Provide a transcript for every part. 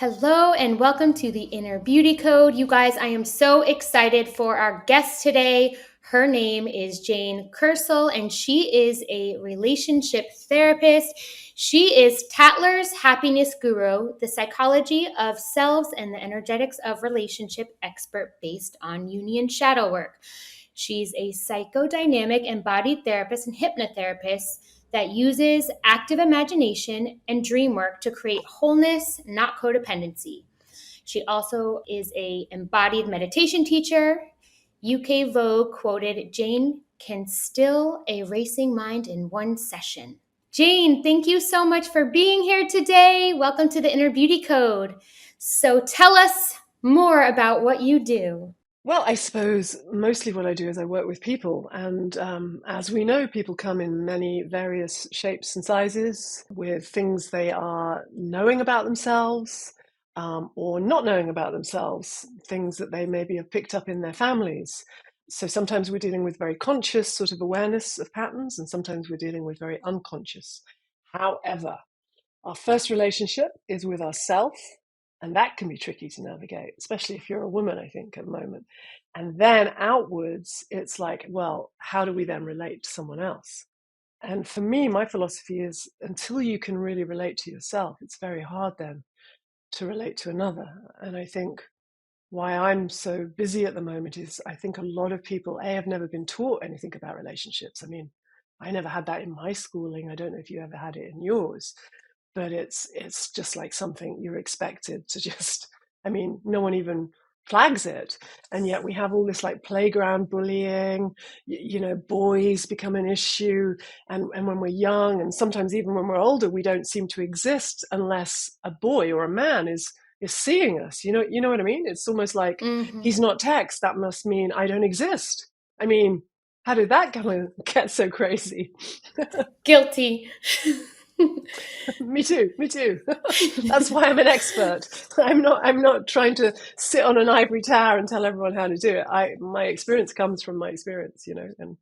Hello and welcome to the Inner Beauty Code. You guys, I am so excited for our guest today. Her name is Jane Kersel and she is a relationship therapist. She is Tatler's happiness guru, the psychology of selves and the energetics of relationship expert based on Jungian Shadow work. She's a psychodynamic embodied therapist and hypnotherapist that uses active imagination and dream work to create wholeness, not codependency. She also is a embodied meditation teacher. UK Vogue quoted, "Jane can still a racing mind in one session." Jane, thank you so much for being here today. Welcome to the Inner Beauty Code. So tell us more about what you do. Well, I suppose mostly what I do is I work with people. And as we know, people come in many various shapes and sizes with things they are knowing about themselves or not knowing about themselves, things that they maybe have picked up in their families. So sometimes we're dealing with very conscious sort of awareness of patterns, and sometimes we're dealing with very unconscious. However, our first relationship is with ourself, and that can be tricky to navigate, especially if you're a woman, I think, at the moment. And then outwards, it's like, well, how do we then relate to someone else? And for me, my philosophy is until you can really relate to yourself, it's very hard then to relate to another. And I think why I'm so busy at the moment is I think a lot of people, have never been taught anything about relationships. I mean, I never had that in my schooling. I don't know if you ever had it in yours, but it's just like something you're expected to just, I mean, no one even flags it. And yet we have all this like playground bullying, boys become an issue. And when we're young, and sometimes even when we're older, we don't seem to exist unless a boy or a man is seeing us. You know what I mean? It's almost like Mm-hmm. he's not text, that must mean I don't exist. I mean, how did that get so crazy? Guilty. Me too, me too. That's why I'm an expert. I'm not trying to sit on an ivory tower and tell everyone how to do it. My experience comes from my experience, and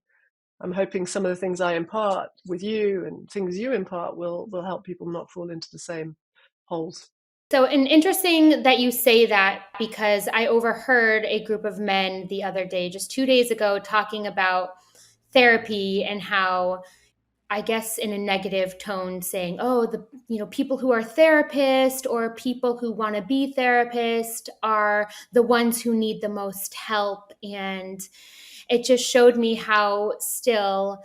I'm hoping some of the things I impart with you and things you impart will help people not fall into the same holes. So, and interesting that you say that because I overheard a group of men the other day, just 2 days ago, talking about therapy and how, I guess, in a negative tone, saying, "Oh, the people who are therapists or people who want to be therapists are the ones who need the most help." And it just showed me how still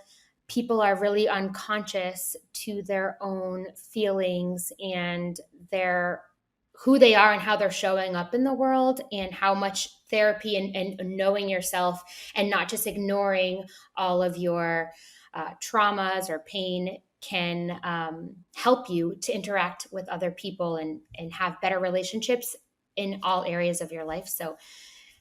people are really unconscious to their own feelings and their who they are and how they're showing up in the world, and how much therapy and knowing yourself and not just ignoring all of your traumas or pain can help you to interact with other people and have better relationships in all areas of your life. So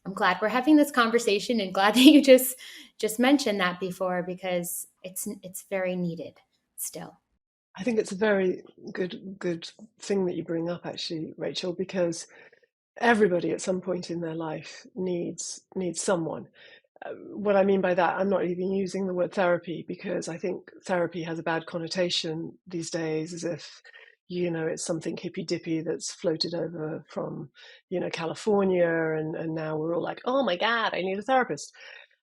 I'm glad we're having this conversation and glad that you just mentioned that before, because it's very needed still. I think it's a very good thing that you bring up, actually, Rachel, because everybody at some point in their life needs someone. What I mean by that, I'm not even using the word therapy because I think therapy has a bad connotation these days, as if, it's something hippy dippy that's floated over from, California, and now we're all like, oh my God, I need a therapist.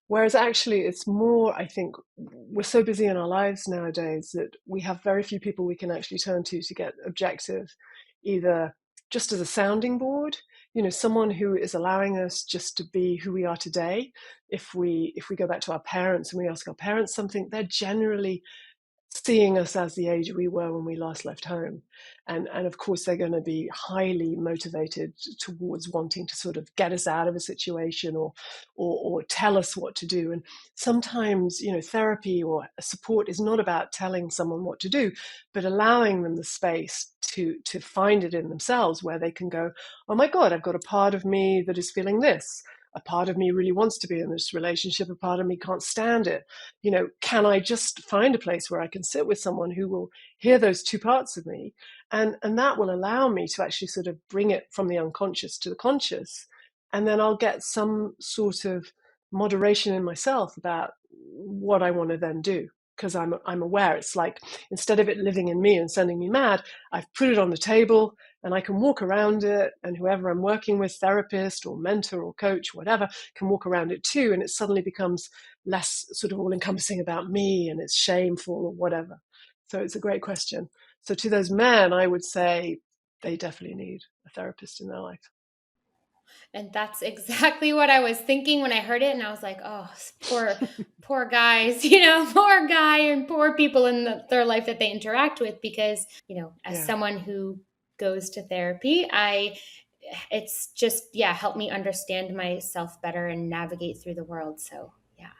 Whereas actually, it's more, I think, we're so busy in our lives nowadays that we have very few people we can actually turn to get objective, either just as a sounding board, someone who is allowing us just to be who we are today. If we go back to our parents and we ask our parents something, they're generally seeing us as the age we were when we last left home. And of course, they're going to be highly motivated towards wanting to sort of get us out of a situation or tell us what to do. And sometimes, therapy or support is not about telling someone what to do, but allowing them the space to find it in themselves, where they can go, oh my God, I've got a part of me that is feeling this. A part of me really wants to be in this relationship. A part of me can't stand it. Can I just find a place where I can sit with someone who will hear those two parts of me? And that will allow me to actually sort of bring it from the unconscious to the conscious. And then I'll get some sort of moderation in myself about what I want to then do. because I'm aware. It's like, instead of it living in me and sending me mad, I've put it on the table and I can walk around it, and whoever I'm working with, therapist or mentor or coach, whatever, can walk around it too, and it suddenly becomes less sort of all encompassing about me and it's shameful or whatever. So it's a great question. So to those men, I would say they definitely need a therapist in their life. And that's exactly what I was thinking when I heard it. And I was like, oh, poor guys, poor guy and poor people in their life that they interact with. Because, as Yeah. someone who goes to therapy, it's just, yeah, helped me understand myself better and navigate through the world. So, yeah.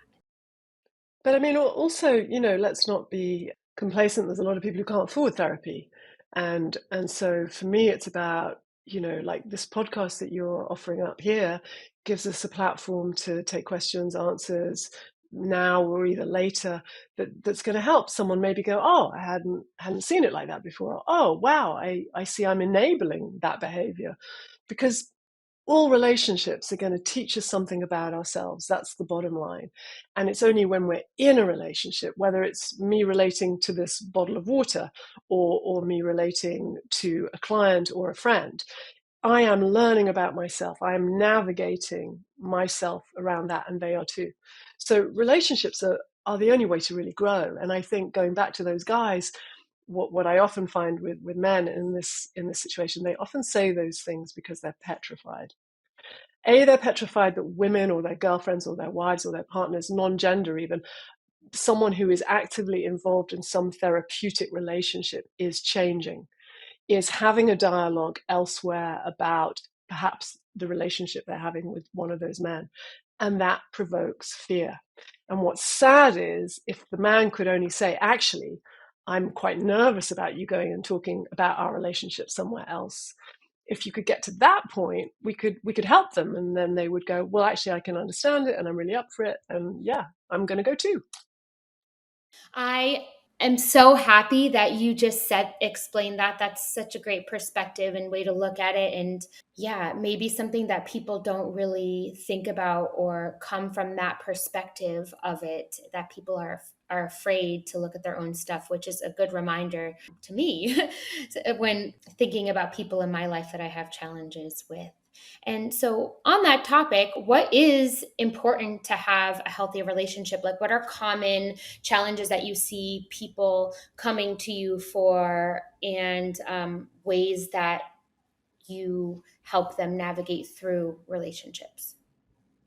But I mean, also, let's not be complacent. There's a lot of people who can't afford therapy. And so for me, it's about, like this podcast that you're offering up here gives us a platform to take questions, answers now or either later, that's going to help someone maybe go, oh, I hadn't seen it like that before. Oh, wow, I see I'm enabling that behavior. Because all relationships are going to teach us something about ourselves. That's the bottom line. And it's only when we're in a relationship, whether it's me relating to this bottle of water or me relating to a client or a friend, I am learning about myself. I am navigating myself around that, and they are too. So relationships are the only way to really grow. And I think, going back to those guys, what I often find with men in this situation, they often say those things because they're petrified. They're petrified that women or their girlfriends or their wives or their partners, non-gender even, someone who is actively involved in some therapeutic relationship is changing, is having a dialogue elsewhere about perhaps the relationship they're having with one of those men. And that provokes fear. And what's sad is if the man could only say, actually, I'm quite nervous about you going and talking about our relationship somewhere else. If you could get to that point, we could help them, and then they would go, well, actually, I can understand it, and I'm really up for it, and yeah, I'm going to go too. I am so happy that you just explained that. That's such a great perspective and way to look at it. And yeah, maybe something that people don't really think about or come from that perspective of it, that people are afraid to look at their own stuff, which is a good reminder to me when thinking about people in my life that I have challenges with. And so, on that topic, what is important to have a healthy relationship? Like, what are common challenges that you see people coming to you for, and ways that you help them navigate through relationships?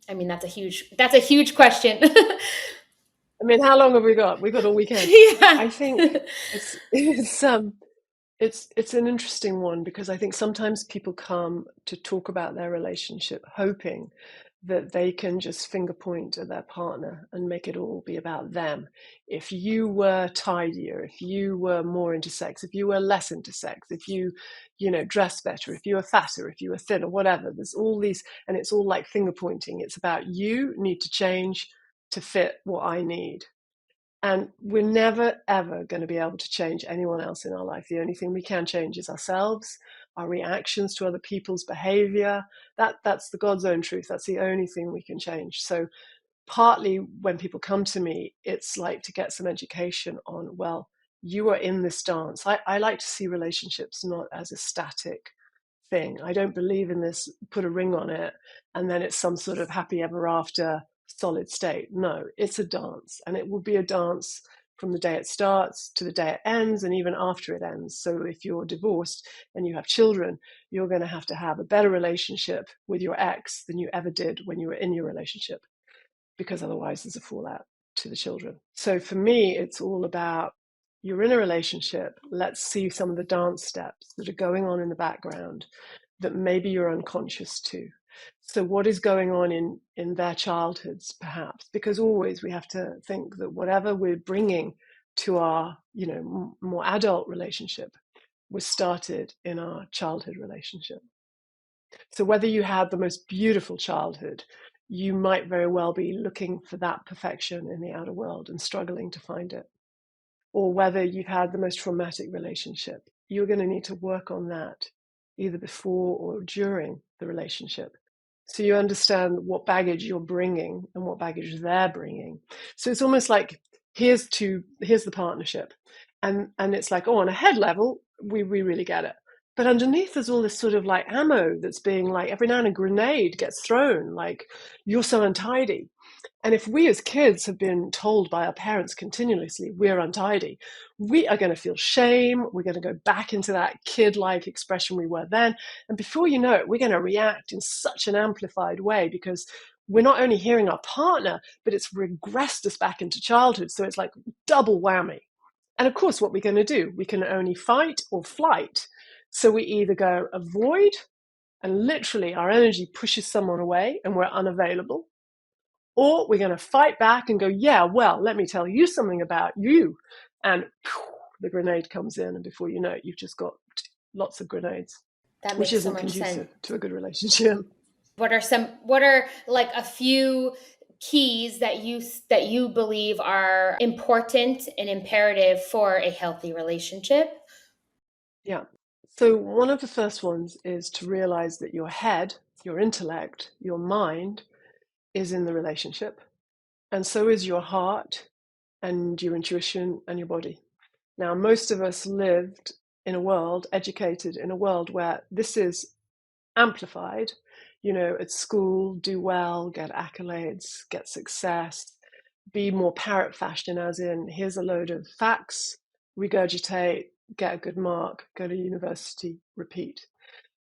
I mean, that's a huge question. I mean, how long have we got? We've got all weekend. Yeah. I think it's an interesting one, because I think sometimes people come to talk about their relationship hoping that they can just finger point at their partner and make it all be about them. If you were tidier, if you were more into sex, if you were less into sex, if you dress better, if you were fatter, if you were thinner, whatever, there's all these, and it's all like finger pointing. It's about, you need to change to fit what I need. And we're never, ever going to be able to change anyone else in our life. The only thing we can change is ourselves, our reactions to other people's behavior. That's the God's own truth. That's the only thing we can change. So partly when people come to me, it's like to get some education on, well, you are in this dance. I like to see relationships not as a static thing. I don't believe in this, put a ring on it and then it's some sort of happy ever after solid state. No, it's a dance, and it will be a dance from the day it starts to the day it ends, and even after it ends. So if you're divorced and you have children, you're going to have a better relationship with your ex than you ever did when you were in your relationship, because otherwise there's a fallout to the children. So for me, it's all about, you're in a relationship. Let's see some of the dance steps that are going on in the background that maybe you're unconscious to. So what is going on in their childhoods, perhaps? Because always we have to think that whatever we're bringing to our, more adult relationship was started in our childhood relationship. So whether you had the most beautiful childhood, you might very well be looking for that perfection in the outer world and struggling to find it. Or whether you've had the most traumatic relationship, you're going to need to work on that either before or during the relationship. So you understand what baggage you're bringing and what baggage they're bringing. So it's almost like here's the partnership. And it's like, oh, on a head level, we really get it. But underneath there's all this sort of like ammo that's being like, every now and a grenade gets thrown, like, you're so untidy. And if we as kids have been told by our parents continuously we're untidy, we are going to feel shame. We're going to go back into that kid-like expression we were then. And before you know it, we're going to react in such an amplified way, because we're not only hearing our partner, but it's regressed us back into childhood. So it's like double whammy. And of course, what we're going to do, we can only fight or flight. So we either go avoid, and literally our energy pushes someone away and we're unavailable, or we're going to fight back and go, yeah, well, let me tell you something about you. And the grenade comes in, and before you know it, you've just got lots of grenades, That which makes so isn't much sense. conducive to a good relationship. What are like a few keys that you believe are important and imperative for a healthy relationship? Yeah. So one of the first ones is to realize that your head, your intellect, your mind is in the relationship. And so is your heart and your intuition and your body. Now, most of us lived in a world, educated in a world where this is amplified. You know, at school, do well, get accolades, get success, be more parrot fashion, as in, here's a load of facts, regurgitate, get a good mark, go to university, repeat.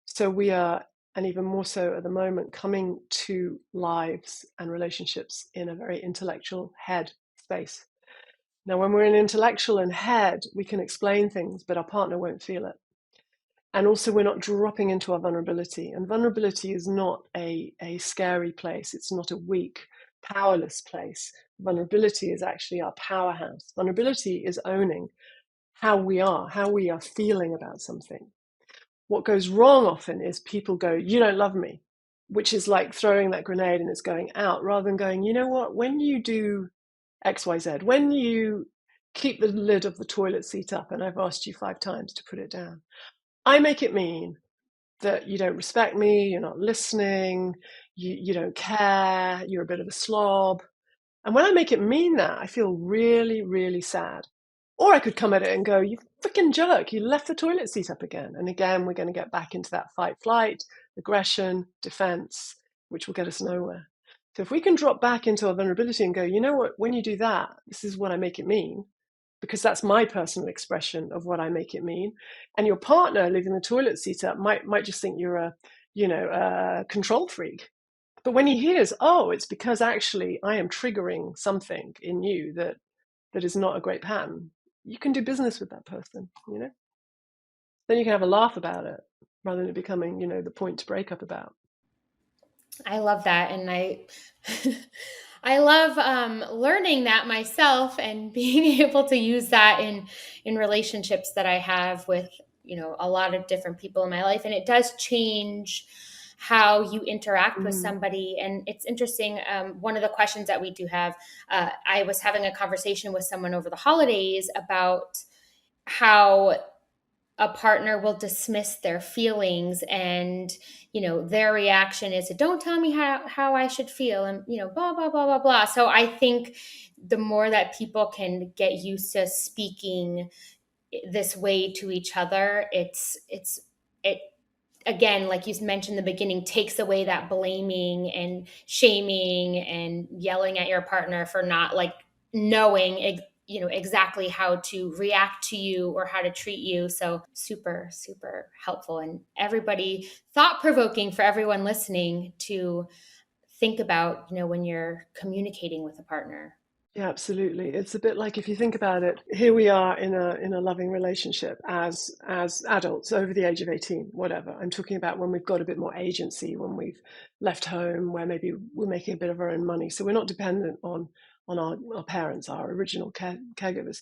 So we are, and even more so at the moment, coming to lives and relationships in a very intellectual head space. Now, when we're in intellectual and head, we can explain things, but our partner won't feel it. And also, we're not dropping into our vulnerability. And vulnerability is not a scary place. It's not a weak, powerless place. Vulnerability is actually our powerhouse. Vulnerability is owning how we are feeling about something. What goes wrong often is people go, you don't love me, which is like throwing that grenade and it's going out, rather than going, you know what, when you do XYZ, when you keep the lid of the toilet seat up and I've asked you 5 times to put it down, I make it mean that you don't respect me, you're not listening, you don't care, you're a bit of a slob. And when I make it mean that, I feel really, really sad. Or I could come at it and go, you freaking jerk, you left the toilet seat up again. And again, we're going to get back into that fight, flight, aggression, defense, which will get us nowhere. So if we can drop back into our vulnerability and go, you know what, when you do that, this is what I make it mean, because that's my personal expression of what I make it mean. And your partner leaving the toilet seat up might just think you're a control freak. But when he hears, oh, it's because actually I am triggering something in you that is not a great pattern, you can do business with that person, you know? Then you can have a laugh about it rather than it becoming, the point to break up about. I love that, and I I love learning that myself and being able to use that in relationships that I have with a lot of different people in my life, and it does change how you interact with Mm. somebody. And it's interesting. One of the questions that we do have, I was having a conversation with someone over the holidays about how a partner will dismiss their feelings, and their reaction is to, don't tell me how I should feel, and blah blah blah blah blah. So I think the more that people can get used to speaking this way to each other, it again, like you mentioned in the beginning, takes away that blaming and shaming and yelling at your partner for not like knowing exactly how to react to you or how to treat you. So super super helpful, and everybody, thought provoking for everyone listening to think about when you're communicating with a partner. Yeah, absolutely. It's a bit like, if you think about it, here we are in a loving relationship as adults over the age of 18, whatever. I'm talking about when we've got a bit more agency, when we've left home, where maybe we're making a bit of our own money. So we're not dependent on our parents, our original caregivers.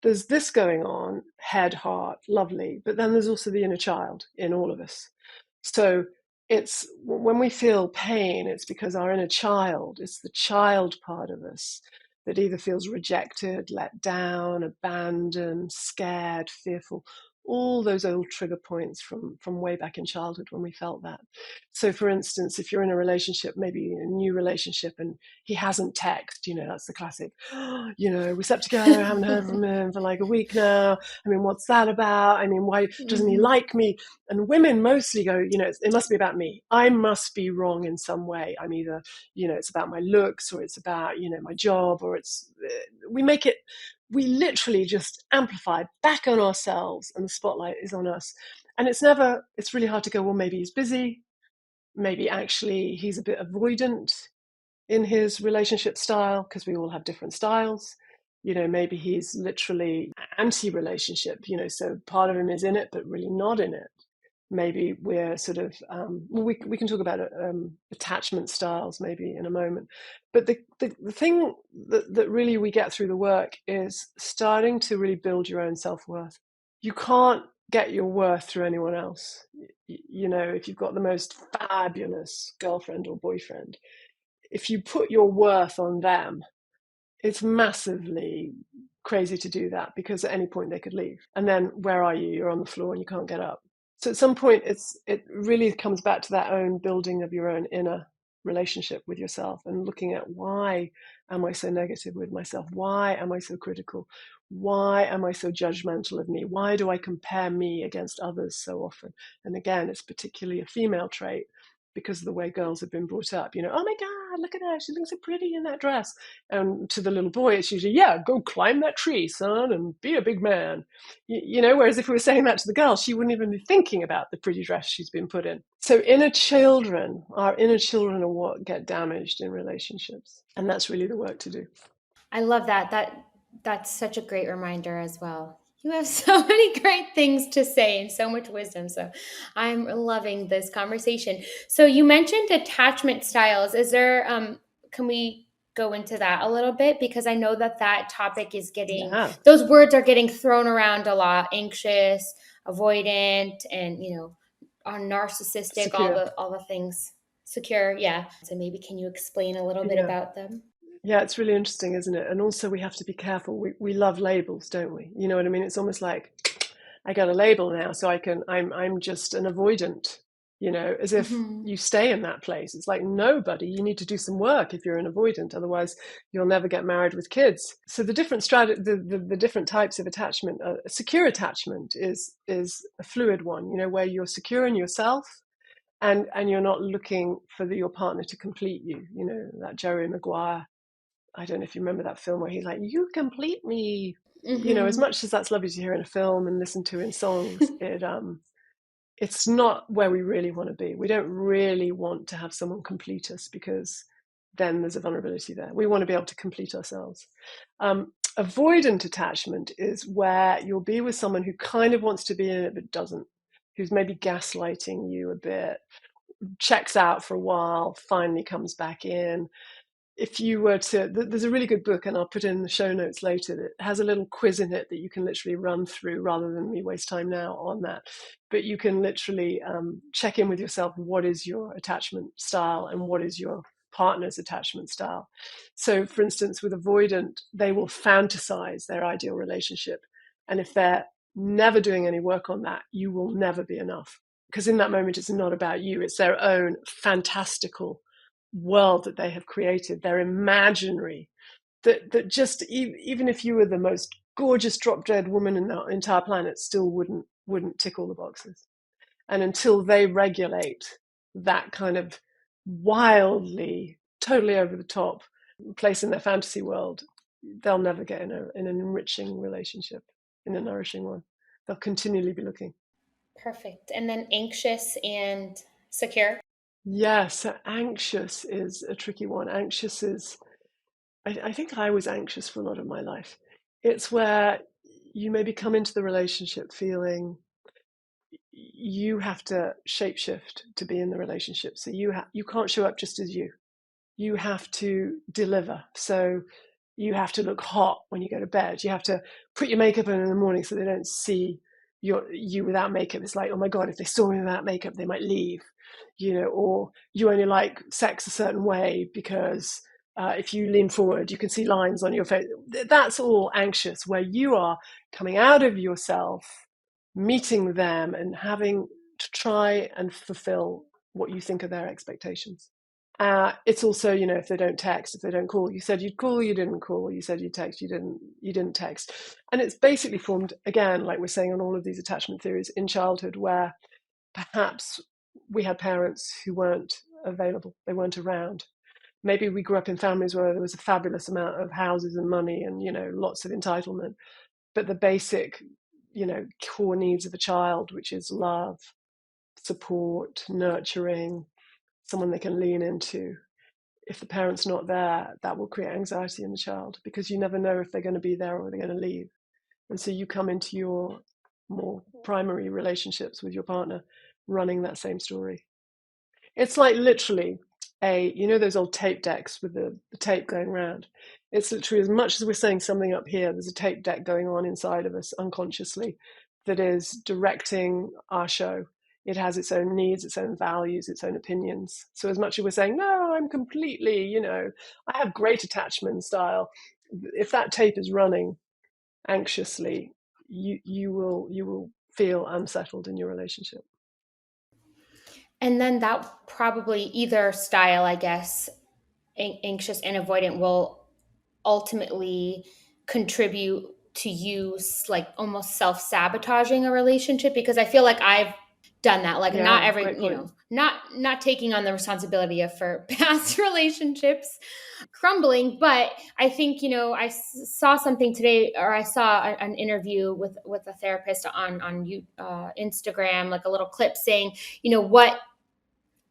There's this going on, head, heart, lovely, but then there's also the inner child in all of us. So it's when we feel pain, it's because our inner child, it's the child part of us that either feels rejected, let down, abandoned, scared, fearful, all those old trigger points from way back in childhood when we felt that. So for instance, if you're in a relationship, maybe a new relationship, and he hasn't texted, that's the classic, we slept together, I haven't heard from him for like a week now. I mean, what's that about? I mean, why doesn't he Mhm. like me? And women mostly go, it must be about me. I must be wrong in some way. I'm either, it's about my looks, or it's about, my job, or we make it, we literally just amplify back on ourselves, and the spotlight is on us. And it's really hard to go, well, maybe he's busy. Maybe actually he's a bit avoidant in his relationship style, because we all have different styles. Maybe he's literally anti-relationship, so part of him is in it, but really not in it. Maybe we're sort of, we can talk about attachment styles maybe in a moment. But the thing that really we get through the work is starting to really build your own self-worth. You can't get your worth through anyone else. If you've got the most fabulous girlfriend or boyfriend, if you put your worth on them, it's massively crazy to do that, because at any point they could leave. And then where are you? You're on the floor and you can't get up. So at some point, it really comes back to that own building of your own inner relationship with yourself, and looking at, why am I so negative with myself? Why am I so critical? Why am I so judgmental of me? Why do I compare me against others so often? And again, it's particularly a female trait, because of the way girls have been brought up. Oh my God, look at her. She looks so pretty in that dress. And to the little boy, it's usually, yeah, go climb that tree, son, and be a big man. Whereas if we were saying that to the girl, she wouldn't even be thinking about the pretty dress she's been put in. So our inner children are what get damaged in relationships. And that's really the work to do. I love that. That's such a great reminder as well. You have so many great things to say and so much wisdom. So I'm loving this conversation. So you mentioned attachment styles. Is there can we go into that a little bit, because I know that topic is getting, Yeah, those words are getting thrown around a lot: anxious, avoidant, and are narcissistic, secure. all the things. Secure, yeah. So maybe can you explain a little bit Yeah. about them? Yeah, it's really interesting, isn't it? And also we have to be careful. We love labels, don't we? You know what I mean? It's almost like, I got a label now, so I'm just an avoidant, as if Mhm. you stay in that place. It's like, nobody, you need to do some work if you're an avoidant, otherwise you'll never get married with kids. So the different the different types of attachment, secure attachment is a fluid one, where you're secure in yourself, and you're not looking for your partner to complete you. That Jerry Maguire, I don't know if you remember that film where he's like, "You complete me." As Mhm. much as that's lovely to hear in a film and listen to in songs, it's not where we really want to be. We don't really want to have someone complete us, because then there's a vulnerability there. We want to be able to complete ourselves. Avoidant attachment is where you'll be with someone who kind of wants to be in it but doesn't, who's maybe gaslighting you a bit, checks out for a while, finally comes back in. If you were to, there's a really good book, and I'll put in the show notes later, that has a little quiz in it that you can literally run through, rather than me waste time now on that. But you can literally check in with yourself: what is your attachment style, and what is your partner's attachment style? So for instance, with avoidant, they will fantasize their ideal relationship, and if they're never doing any work on that, you will never be enough, because in that moment it's not about you, it's their own fantastical world that they have created, their imaginary, that just, even if you were the most gorgeous drop dead woman in the entire planet, still wouldn't tick all the boxes. And until they regulate that kind of wildly, totally over the top place in their fantasy world, they'll never get in an enriching relationship, in a nourishing one. They'll continually be looking. Perfect. And then anxious and secure. Yeah, so anxious is a tricky one. Anxious is, I think I was anxious for a lot of my life. It's where you maybe come into the relationship feeling you have to shapeshift to be in the relationship. So you can't show up just as you. You have to deliver. So you have to look hot when you go to bed. You have to put your makeup on in the morning so they don't see you without makeup. It's like, oh my God, if they saw me without makeup, they might leave, or you only like sex a certain way because if you lean forward, you can see lines on your face. That's all anxious, where you are coming out of yourself meeting them and having to try and fulfill what you think are their expectations. It's also, if they don't text, if they don't call, you said you'd call, you didn't call, you said you'd text, you didn't text. And it's basically formed, again, like we're saying on all of these attachment theories, in childhood, where perhaps we had parents who weren't available, they weren't around. Maybe we grew up in families where there was a fabulous amount of houses and money and, lots of entitlement. But the basic, core needs of a child, which is love, support, nurturing, someone they can lean into. If the parent's not there, that will create anxiety in the child, because you never know if they're going to be there or they're going to leave. And so you come into your more primary relationships with your partner running that same story. It's like literally those old tape decks with the tape going around. It's literally, as much as we're saying something up here, there's a tape deck going on inside of us unconsciously that is directing our show. It has its own needs, its own values, its own opinions. So as much as we're saying, no, I'm completely, I have great attachment style, if that tape is running anxiously, you will feel unsettled in your relationship. And then that probably either style, I guess, anxious and avoidant, will ultimately contribute to you like almost self-sabotaging a relationship, because I feel like I've done that, like not Yeah, every, great point. not taking on the responsibility of for past relationships crumbling. But I think, I saw something today, or I saw an interview with a therapist on Instagram, like a little clip saying, what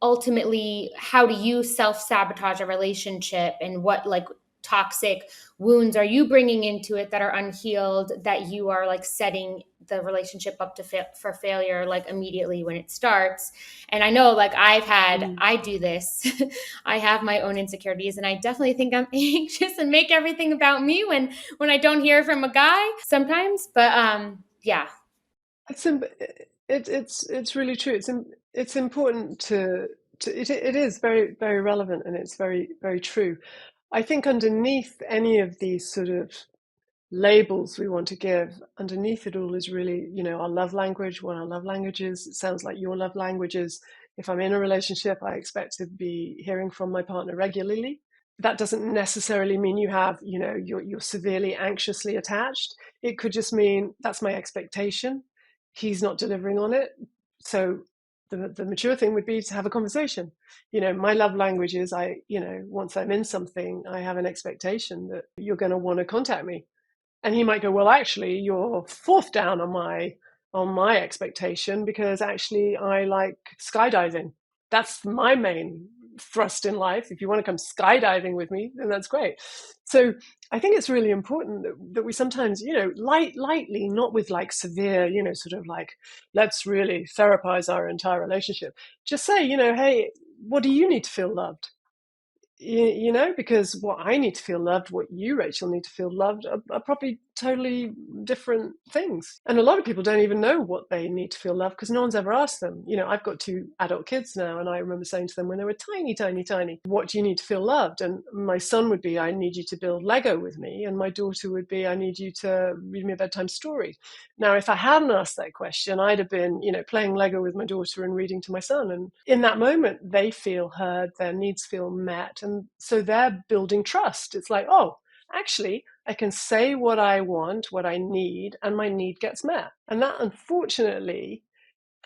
ultimately, how do you self-sabotage a relationship, and what like toxic wounds are you bringing into it that are unhealed, that you are like setting the relationship up to for failure, like immediately when it starts. And I know, like, Mm. I do this. I have my own insecurities, and I definitely think I'm anxious and make everything about me when I don't hear from a guy sometimes. But yeah. It's it's really true. It's important it is very very relevant, and it's very very true. I think underneath any of these sort of labels we want to give, underneath it all is really, our love language, what our love language is. It sounds like your love language is, if I'm in a relationship, I expect to be hearing from my partner regularly. That doesn't necessarily mean you have, you're severely anxiously attached. It could just mean that's my expectation. He's not delivering on it. So the mature thing would be to have a conversation. My love language is, once I'm in something, I have an expectation that you're going to want to contact me. And he might go, well, actually, you're fourth down on my expectation, because actually I like skydiving. That's my main thrust in life. If you want to come skydiving with me, then that's great. So I think it's really important that we sometimes, lightly, not with like severe, sort of like, let's really therapize our entire relationship. Just say, hey, what do you need to feel loved? Because what I need to feel loved, what you, Rachel, need to feel loved are probably totally different things. And a lot of people don't even know what they need to feel loved, because no one's ever asked them. I've got two adult kids now, and I remember saying to them when they were tiny, tiny, tiny, what do you need to feel loved? And my son would be, I need you to build Lego with me. And my daughter would be, I need you to read me a bedtime story. Now, if I hadn't asked that question, I'd have been, playing Lego with my daughter and reading to my son. And in that moment, they feel heard, their needs feel met. And so they're building trust. It's like, oh, actually, I can say what I want, what I need, and my need gets met. And that, unfortunately,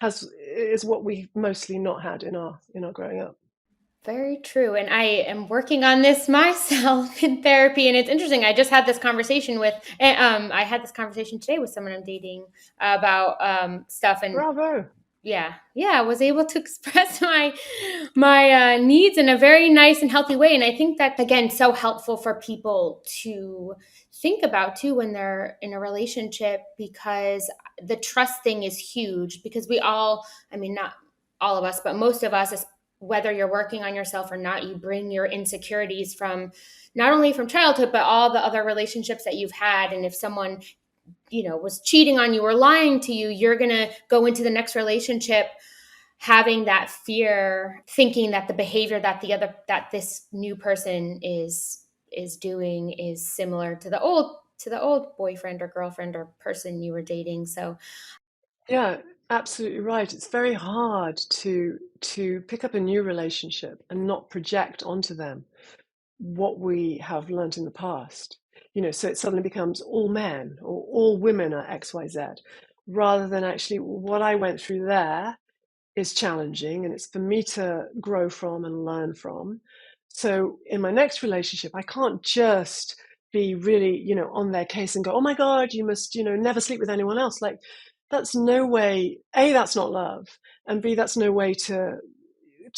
is what we've mostly not had in our growing up. Very true. And I am working on this myself in therapy. And it's interesting. I had this conversation today with someone I'm dating about stuff. And Bravo. yeah, I was able to express my needs in a very nice and healthy way. And I think that, again, so helpful for people to think about too when they're in a relationship, because the trust thing is huge. Because we all, I mean, not all of us, but most of us, whether you're working on yourself or not, you bring your insecurities from not only from childhood, but all the other relationships that you've had. And if someone, was cheating on you or lying to you, you're going to go into the next relationship having that fear, thinking that the behavior that this new person is doing is similar to the old boyfriend or girlfriend or person you were dating. So Yeah, absolutely right. It's very hard to pick up a new relationship and not project onto them what we have learned in the past. So it suddenly becomes all men or all women are XYZ, rather than actually what I went through there is challenging and it's for me to grow from and learn from. So in my next relationship, I can't just be really, on their case and go, oh my God, you must, never sleep with anyone else. Like, that's no way, A, that's not love. And B, that's no way to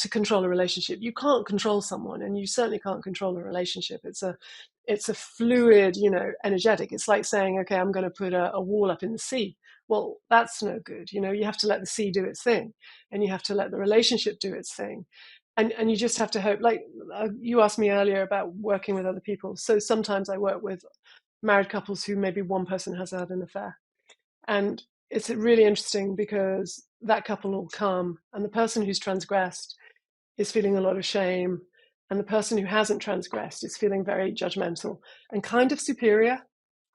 control a relationship. You can't control someone, and you certainly can't control a relationship. It's a fluid, energetic. It's like saying, okay, I'm going to put a wall up in the sea. Well, that's no good. You have to let the sea do its thing, and you have to let the relationship do its thing. And you just have to hope, like you asked me earlier about working with other people. So sometimes I work with married couples who maybe one person has had an affair. And it's really interesting because that couple will come, and the person who's transgressed is feeling a lot of shame, and the person who hasn't transgressed is feeling very judgmental and kind of superior.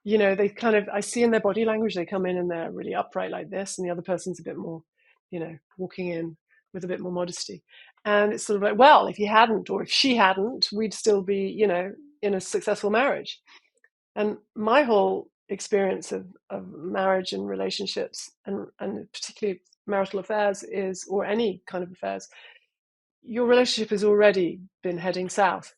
They kind of, I see in their body language, they come in and they're really upright like this, and the other person's a bit more, walking in with a bit more modesty. And it's sort of like, well, if he hadn't, or if she hadn't, we'd still be, in a successful marriage. And my whole experience of marriage and relationships, and particularly marital affairs, is, or any kind of affairs, your relationship has already been heading south.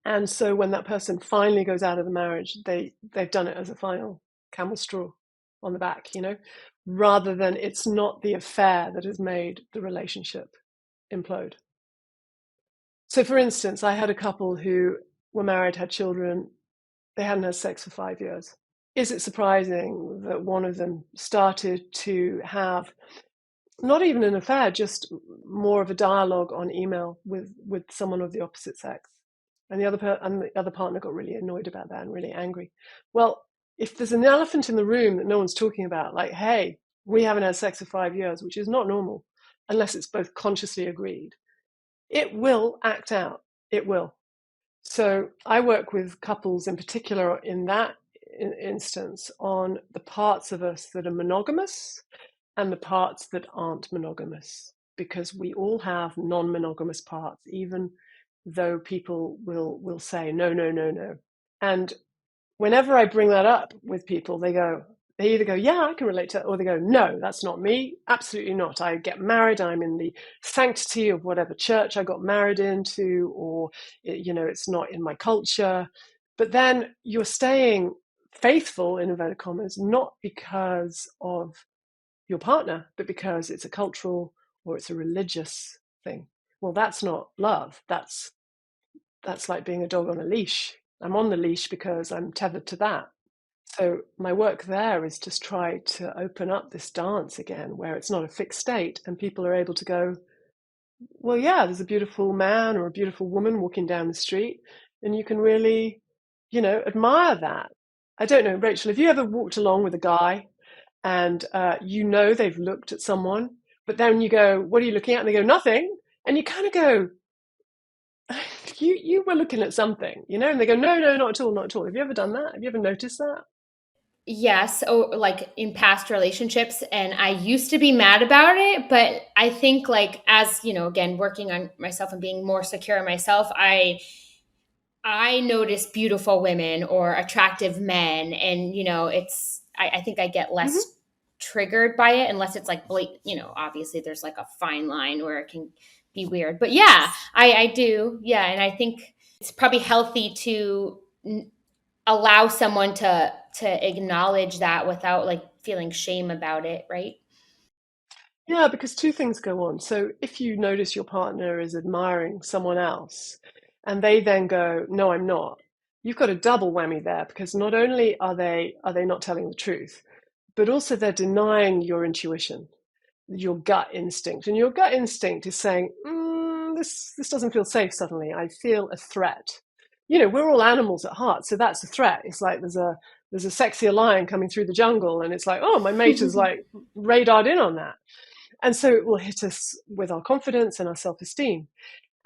And so when that person finally goes out of the marriage, they've done it as a final camel straw on the back, rather than it's not the affair that has made the relationship implode. So for instance, I had a couple who were married, had children, they hadn't had sex for 5 years. Is it surprising that one of them started to have not even an affair, just more of a dialogue on email with someone of the opposite sex? And the other partner got really annoyed about that and really angry. Well, if there's an elephant in the room that no one's talking about, like, hey, we haven't had sex for 5 years, which is not normal unless it's both consciously agreed, it will act out. It will. So I work with couples in particular in that instance on the parts of us that are monogamous and the parts that aren't monogamous, because we all have non-monogamous parts, even though people will say no, no, no, no. And whenever I bring that up with people, they either go, yeah, I can relate to it, or they go, no, that's not me. Absolutely not. I get married, I'm in the sanctity of whatever church I got married into, or, it's not in my culture. But then you're staying faithful, in inverted commas, not because of your partner, but because it's a cultural or it's a religious thing. Well, that's not love. That's like being a dog on a leash. I'm on the leash because I'm tethered to that. So my work there is just try to open up this dance again, where it's not a fixed state, and people are able to go, well, yeah, there's a beautiful man or a beautiful woman walking down the street, and you can really, admire that. I don't know, Rachel, have you ever walked along with a guy and they've looked at someone, but then you go, what are you looking at? And they go, nothing. And you kind of go, you were looking at something, and they go, no, no, not at all, not at all. Have you ever done that? Have you ever noticed that? Yes, or like in past relationships, and I used to be mad about it, but I think like as, again, working on myself and being more secure in myself, I notice beautiful women or attractive men, and I think I get Mm-hmm. less triggered by it unless it's like obviously there's like a fine line where it can be weird. But yeah, I do. Yeah, and I think it's probably healthy to allow someone to acknowledge that without like feeling shame about it, right? Yeah, because two things go on. So if you notice your partner is admiring someone else and they then go, no, I'm not, you've got a double whammy there, because not only are they not telling the truth, but also they're denying your intuition, your gut instinct. And your gut instinct is saying, this doesn't feel safe suddenly. I feel a threat. We're all animals at heart, so that's a threat. It's like there's a sexier lion coming through the jungle, and it's like, oh, my mate is like radared in on that. And so it will hit us with our confidence and our self-esteem.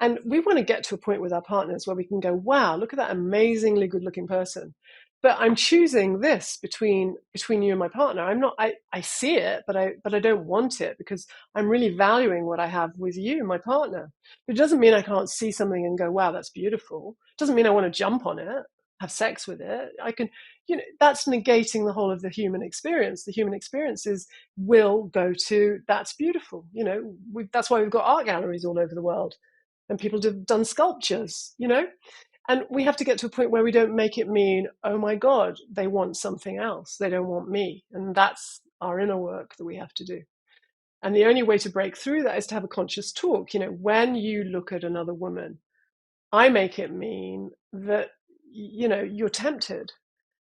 And we want to get to a point with our partners where we can go, wow, look at that amazingly good looking person. but I'm choosing this between you and my partner. I'm not, I see it, but I don't want it because I'm really valuing what I have with you, my partner. It doesn't mean I can't see something and go, wow, that's beautiful. It doesn't mean I want to jump on it, have sex with it. I can, that's negating the whole of the human experience. The human experience is will go to that's beautiful. That's why we've got art galleries all over the world, and people have done sculptures. And we have to get to a point where we don't make it mean, oh my God, they want something else. They don't want me. And that's our inner work that we have to do. And the only way to break through that is to have a conscious talk. When you look at another woman, I make it mean that, you're tempted,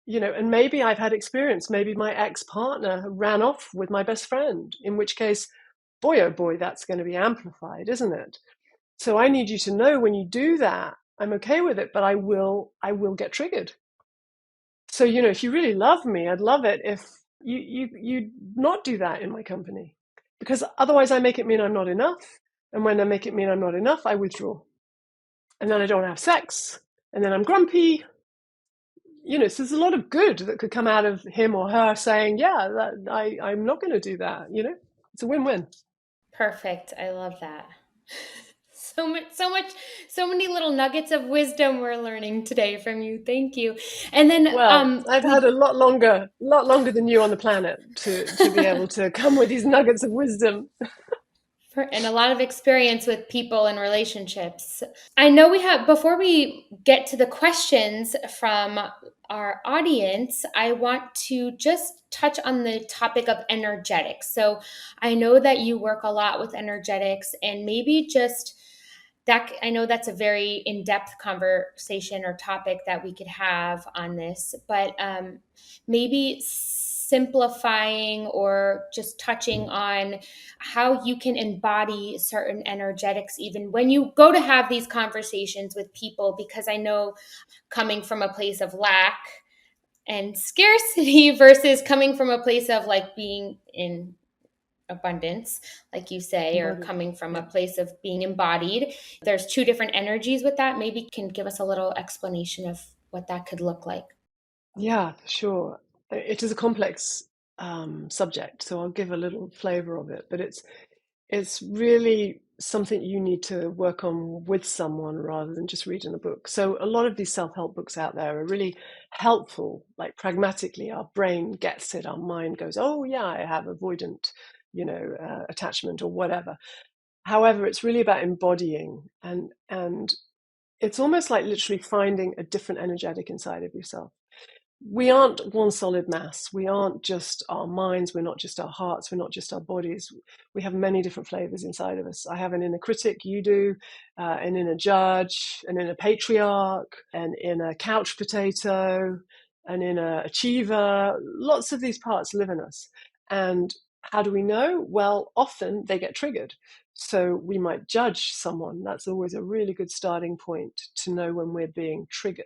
and maybe I've had experience. Maybe my ex-partner ran off with my best friend, in which case, boy, oh boy, that's going to be amplified, isn't it? So I need you to know when you do that, I'm okay with it, but I will get triggered. So, if you really love me, I'd love it if you not do that in my company, because otherwise I make it mean I'm not enough. And when I make it mean I'm not enough, I withdraw. And then I don't have sex. And then I'm grumpy. So there's a lot of good that could come out of him or her saying, yeah, I'm not going to do that. It's a win-win. Perfect. I love that. So many little nuggets of wisdom we're learning today from you. Thank you. And then Well, I've had we a lot longer than you on the planet to be able to come with these nuggets of wisdom. and a lot of experience with people and relationships. I know we have, before we get to the questions from our audience, I want to just touch on the topic of energetics. So I know that you work a lot with energetics, and maybe just that, I know that's a very in-depth conversation or topic that we could have on this, but maybe simplifying or just touching on how you can embody certain energetics even when you go to have these conversations with people, because I know, coming from a place of lack and scarcity versus coming from a place of like being in abundance, like you say, or Embodied. coming from a Yeah. place of being embodied, there's two different energies with that. Maybe you can give us a little explanation of what that could look like. Yeah, for sure. It is a complex subject, so I'll give a little flavor of it, but it's really something you need to work on with someone rather than just read in a book. So a lot of these self-help books out there are really helpful, like pragmatically, our brain gets it, our mind goes, oh yeah, I have avoidant, attachment or whatever. However, it's really about embodying, and it's almost like literally finding a different energetic inside of yourself. We aren't one solid mass. We aren't just our minds. We're not just our hearts. We're not just our bodies. We have many different flavors inside of us. I have an inner critic, you do, an inner judge, an inner patriarch, an inner couch potato, an inner achiever. Lots of these parts live in us. And how do we know? Well, often they get triggered. So we might judge someone. That's always a really good starting point to know when we're being triggered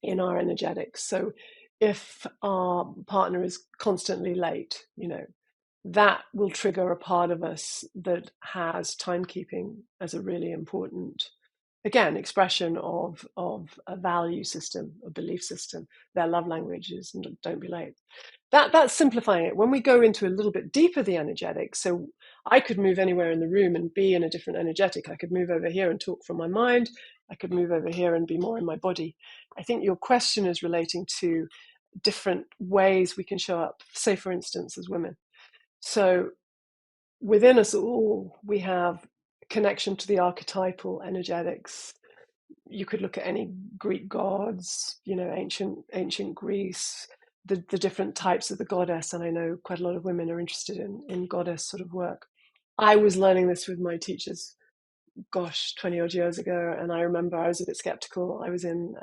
in our energetics. So if our partner is constantly late, that will trigger a part of us that has timekeeping as a really important, again, expression of a value system, a belief system. Their love language is don't be late. That's simplifying it. When we go into a little bit deeper the energetics, so I could move anywhere in the room and be in a different energetic. I could move over here and talk from my mind. I could move over here and be more in my body. I think your question is relating to different ways we can show up, say, for instance, as women. So within us all, we have connection to the archetypal energetics. You could look at any Greek gods, ancient Greece, the different types of the goddess. And I know quite a lot of women are interested in goddess sort of work. I was learning this with my teachers, gosh, 20 odd years ago. And I remember I was a bit skeptical. I was in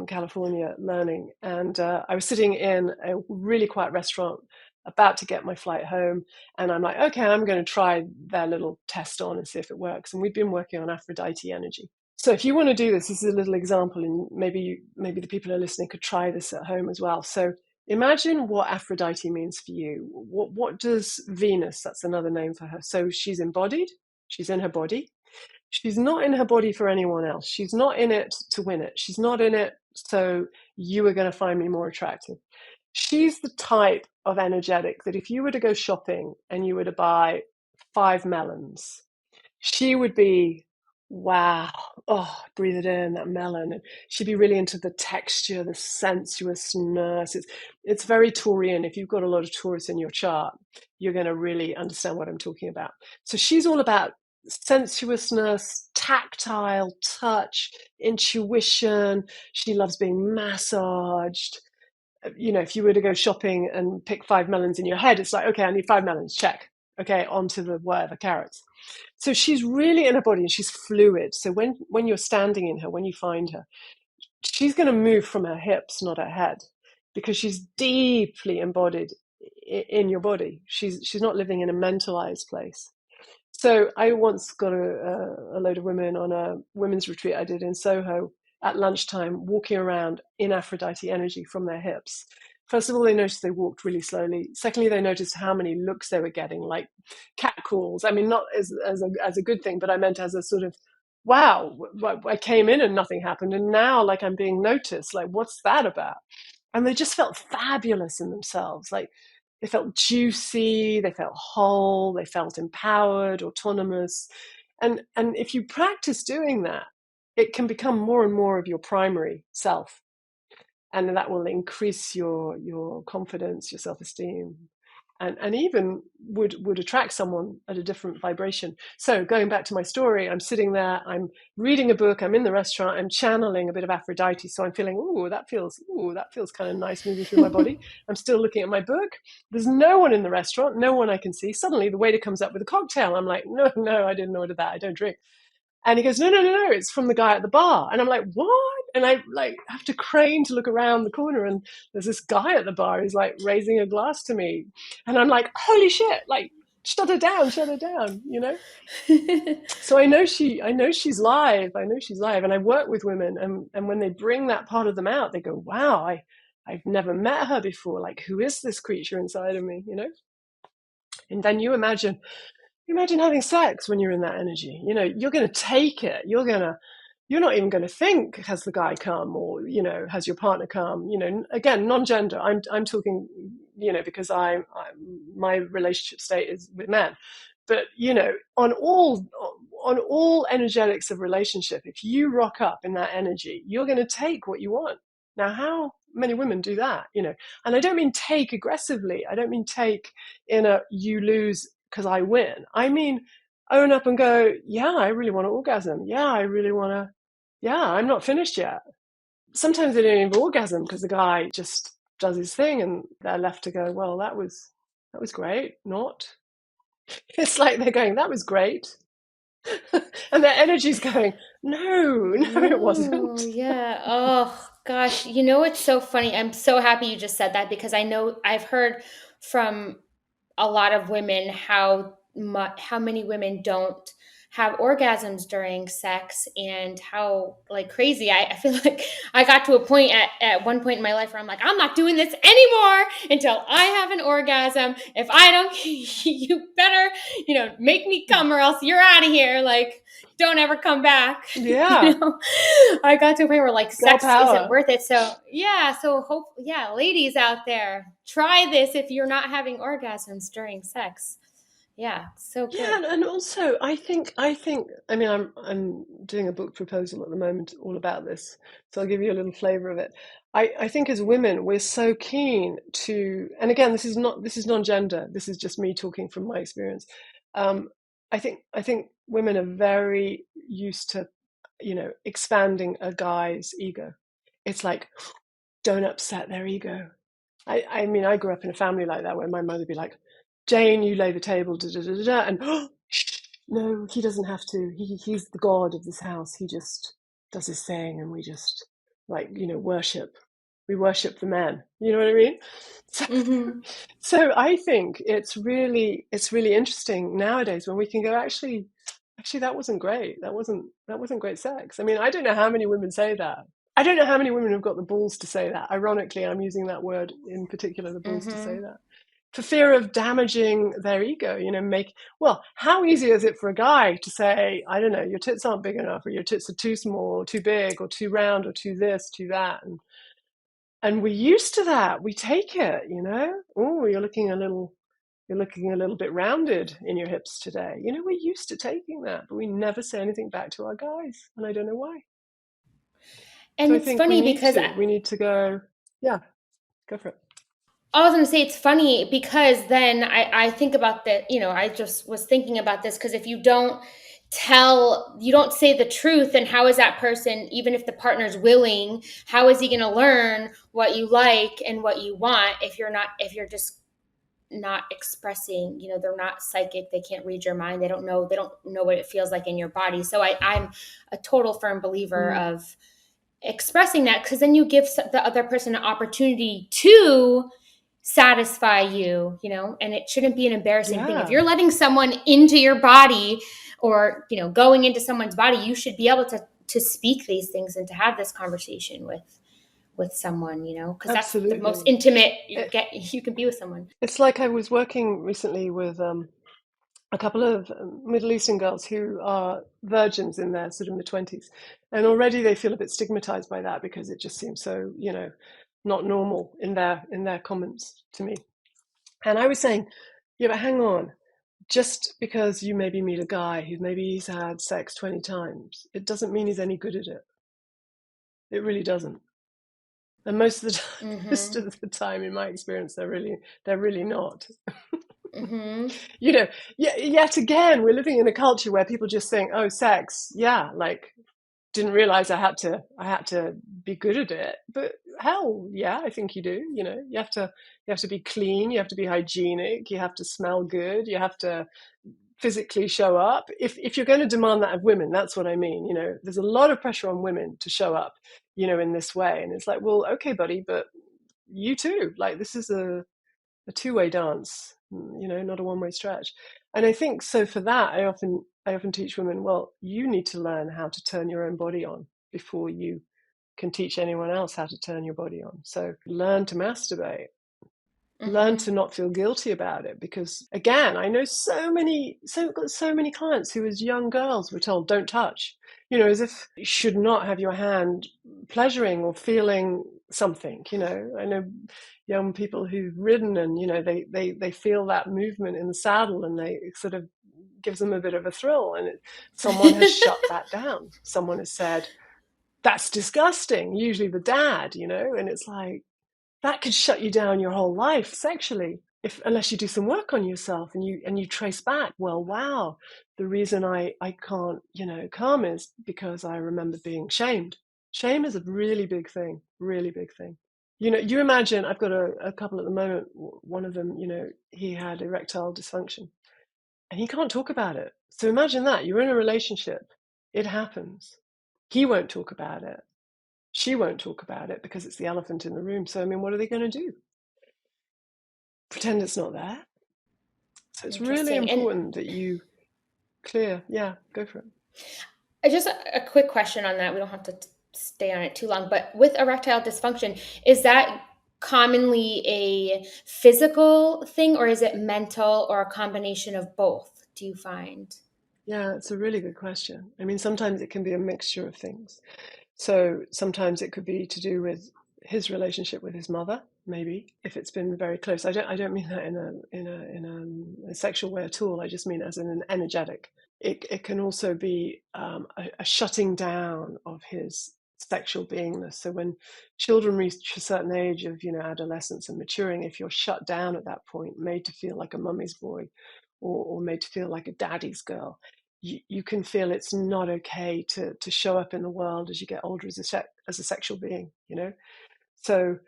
California learning, and I was sitting in a really quiet restaurant, about to get my flight home, and I'm like, okay, I'm going to try their little test on and see if it works. And we've been working on Aphrodite energy. So if you want to do this, this is a little example, and maybe the people who are listening could try this at home as well. So imagine what Aphrodite means for you. What does Venus? That's another name for her. So she's embodied. She's in her body. She's not in her body for anyone else. She's not in it to win it. She's not in it so you are going to find me more attractive. She's the type of energetic that if you were to go shopping and you were to buy 5 melons, she would be, wow, oh, breathe it in, that melon. And she'd be really into the texture, the sensuousness. It's very Taurian. If you've got a lot of Taurus in your chart, you're going to really understand what I'm talking about. So she's all about sensuousness, tactile touch, intuition. She loves being massaged. If you were to go shopping and pick 5 melons in your head, it's like, okay, I need 5 melons, check. Okay, onto the whatever carrots. So she's really in her body and she's fluid. So when you're standing in her, when you find her, she's going to move from her hips, not her head, because she's deeply embodied in your body. She's not living in a mentalized place. So I once got a load of women on a women's retreat I did in Soho at lunchtime, walking around in Aphrodite energy from their hips. First of all, they noticed they walked really slowly. Secondly, they noticed how many looks they were getting, like cat calls. I mean, not as a good thing, but I meant as a sort of, wow, I came in and nothing happened, and now like I'm being noticed. Like, what's that about? And they just felt fabulous in themselves. Like they felt juicy, they felt whole, they felt empowered, autonomous. And if you practice doing that, it can become more and more of your primary self. And that will increase your confidence, your self-esteem, and even would attract someone at a different vibration. So going back to my story, I'm sitting there, I'm reading a book, I'm in the restaurant, I'm channeling a bit of Aphrodite. So I'm feeling, ooh, that feels kind of nice moving through my body. I'm still looking at my book. There's no one in the restaurant, no one I can see. Suddenly the waiter comes up with a cocktail. I'm like, no, I didn't order that. I don't drink. And he goes, no, it's from the guy at the bar. And I'm like, what? And I like have to crane to look around the corner, and there's this guy at the bar. He's like raising a glass to me, and I'm like, holy shit! Like, shut her down, you know. So I know she's live. I know she's live, and I work with women, and when they bring that part of them out, they go, wow, I've never met her before. Like, who is this creature inside of me, you know? And then you imagine having sex when you're in that energy. You're going to take it. You're not even going to think, has the guy come, or has your partner come. Again, non-gender. I'm talking, because my relationship state is with men. But on all energetics of relationship, if you rock up in that energy, you're going to take what you want. Now, how many women do that? And I don't mean take aggressively. I don't mean take in a you lose because I win. I mean, own up and go, yeah, I really want to orgasm. Yeah, I really want to. Yeah, I'm not finished yet. Sometimes they don't even orgasm because the guy just does his thing, and they're left to go, well, that was great. Not. It's like they're going, that was great, and their energy's going, no, it No, wasn't. yeah. Oh, gosh. It's so funny. I'm so happy you just said that because I know I've heard from a lot of women how many women don't have orgasms during sex, and how like crazy I feel like I got to a point at one point in my life where I'm like, I'm not doing this anymore until I have an orgasm. If I don't, you better make me come, or else you're out of here. Like, don't ever come back. Yeah, I got to a point where like girl sex isn't power. worth it. So yeah, so hope yeah, ladies out there, try this if you're not having orgasms during sex. Yeah, so good. Yeah, and also I mean I'm doing a book proposal at the moment all about this, so I'll give you a little flavor of it. I think as women we're so keen to, and again this is non-gender, this is just me talking from my experience. Um, I think women are very used to expanding a guy's ego. It's like, don't upset their ego. I mean, I grew up in a family like that where my mother would be like, Jane, you lay the table, da da da da, and oh, shh, no, he doesn't have to. He's the god of this house. He just does his thing, and we just like worship. We worship the man. You know what I mean? So, Mm-hmm. so I think it's really interesting nowadays when we can go, actually that wasn't great. That wasn't great sex. I mean, I don't know how many women say that. I don't know how many women have got the balls to say that. Ironically, I'm using that word in particular, the balls to say Mm-hmm. that. for fear of damaging their ego. Well, how easy is it for a guy to say, I don't know, your tits aren't big enough, or your tits are too small, or too big, or too round, or too this, too that, and we're used to that. We take it. Oh, you're looking a little bit rounded in your hips today. We're used to taking that, but we never say anything back to our guys, and I don't know why. So And I it's think we funny need because to. We need to go. Yeah, go for it. I was going to say it's funny because then I think about that, I just was thinking about this because if you don't say the truth, then how is that person, even if the partner's willing, how is he going to learn what you like and what you want if you're just not expressing, they're not psychic, they can't read your mind, they don't know what it feels like in your body. So I'm a total firm believer Mm. of expressing that because then you give the other person an opportunity to satisfy you, and it shouldn't be an embarrassing thing. If Yeah, you're letting someone into your body or, going into someone's body, you should be able to speak these things and to have this conversation with someone, because that's the most absolutely. intimate It, you can be with someone. it's like I was working recently with a couple of Middle Eastern girls who are virgins in their sort of mid-20s, and already they feel a bit stigmatized by that because it just seems so, not normal in their comments to me. And I was saying, yeah, but hang on. Just because you maybe meet a guy who maybe he's had sex 20 times, it doesn't mean he's any good at it. It really doesn't. And most of the time, most Mm-hmm. of the time, in my experience, they're really not. Mm-hmm. You know, yet again, we're living in a culture where people just think, "Oh, sex, yeah, like didn't realize I had to be good at it." But hell, yeah, I think you do. You have to be clean, you have to be hygienic, you have to smell good, you have to physically show up. If you're going to demand that of women, that's what I mean. There's a lot of pressure on women to show up, in this way, and it's like, well, okay, buddy, but you too. Like this is a two-way dance, not a one-way stretch. And I think so for that, I often teach women, well, you need to learn how to turn your own body on before you can teach anyone else how to turn your body on. So learn to masturbate, learn Mm-hmm. to not feel guilty about it, because again, I know so many clients who as young girls were told don't touch, as if you should not have your hand pleasuring or feeling something. I know young people who've ridden, and they feel that movement in the saddle, and they sort of gives them a bit of a thrill, and someone has shut that down. Someone has said that's disgusting, usually the dad, and it's like, that could shut you down your whole life sexually, if unless you do some work on yourself, and you trace back, well, wow, the reason I can't come is because I remember being shamed. Shame is a really big thing, really big thing. You imagine, I've got a couple at the moment. One of them, he had erectile dysfunction, and he can't talk about it. So imagine that you're in a relationship, it happens, he won't talk about it, she won't talk about it because it's the elephant in the room. So, I mean, what are they going to do? Pretend it's not there? So, it's really Interesting. And important that you clear. Yeah, go for it. just a quick question on that. We don't have to stay on it too long, but with erectile dysfunction, is that commonly a physical thing or is it mental or a combination of both, do you find? Yeah, it's a really good question. I mean, sometimes it can be a mixture of things. So sometimes it could be to do with his relationship with his mother, maybe if it's been very close. I don't mean that in a sexual way at all. I just mean as in an energetic. It can also be a shutting down of his sexual beingness. So when children reach a certain age of adolescence and maturing, if you're shut down at that point, made to feel like a mummy's boy, or made to feel like a daddy's girl, you can feel it's not okay to show up in the world as you get older as a sexual being, So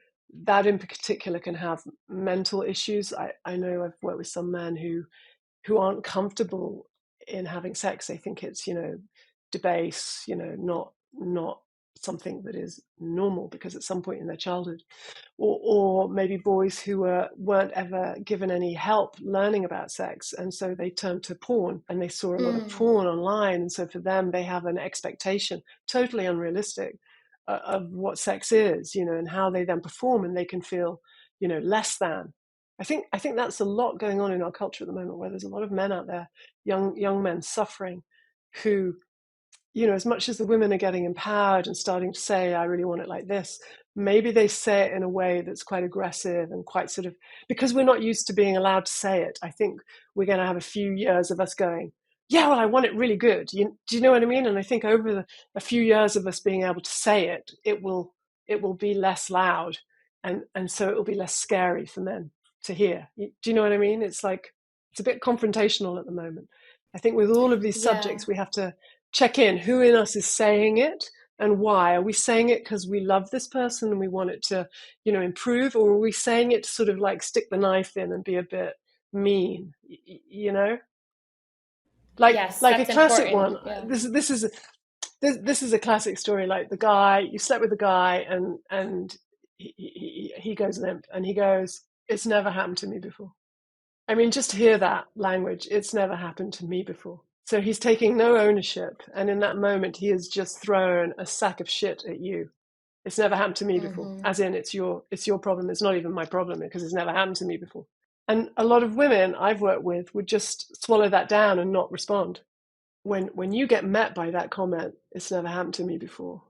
that in particular can have mental issues. I know I've worked with some men who aren't comfortable in having sex. They think it's, debase, not something that is normal because at some point in their childhood, or maybe boys who weren't ever given any help learning about sex, and so they turned to porn, and they saw a lot of Mm. porn online, and so for them they have an expectation, totally unrealistic, of what sex is, and how they then perform, and they can feel less than I think that's a lot going on in our culture at the moment, where there's a lot of men out there, young men suffering, who, as much as the women are getting empowered and starting to say, I really want it like this, maybe they say it in a way that's quite aggressive and quite sort of, because we're not used to being allowed to say it. I think we're going to have a few years of us going, yeah, well, I want it really good. Do you know what I mean? And I think over a few years of us being able to say it, it will be less loud, and so it will be less scary for men to hear. Do you know what I mean? It's like, it's a bit confrontational at the moment. I think with all of these Yeah. subjects, we have to check in who in us is saying it and why. Are we saying it because we love this person and we want it to, improve, or are we saying it to sort of like stick the knife in and be a bit mean, like Yes, like a that's classic important. one. Yeah. This is a classic story. Like, the guy, you slept with the guy, and he goes limp, and he goes, it's never happened to me before. I mean, just to hear that language, it's never happened to me before. So he's taking no ownership. And in that moment, he has just thrown a sack of shit at you. It's never happened to me before. Hmm. As in, it's your problem. It's not even my problem, because it's never happened to me before. And a lot of women I've worked with would just swallow that down and not respond. When you get met by that comment, it's never happened to me before,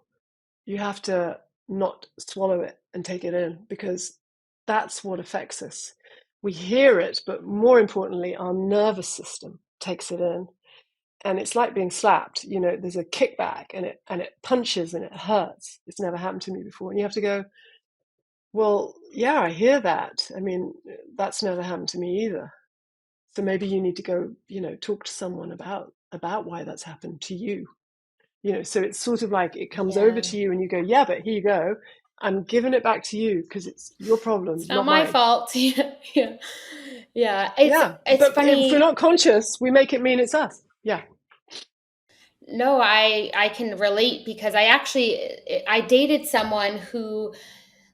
you have to not swallow it and take it in, because that's what affects us. We hear it, but more importantly, our nervous system takes it in. And it's like being slapped. There's a kickback, and it punches and it hurts. It's never happened to me before. And you have to go, well, yeah, I hear that. I mean, that's never happened to me either. So maybe you need to go, talk to someone about why that's happened to you. So it's sort of like it comes over Yeah. to you and you go, yeah, but here you go. I'm giving it back to you because it's your problem, It's not not my mine. fault. Yeah. Yeah. Yeah. It's Yeah. it's But if we're funny. not conscious, we make it mean it's us. Yeah. No, I can relate because I dated someone who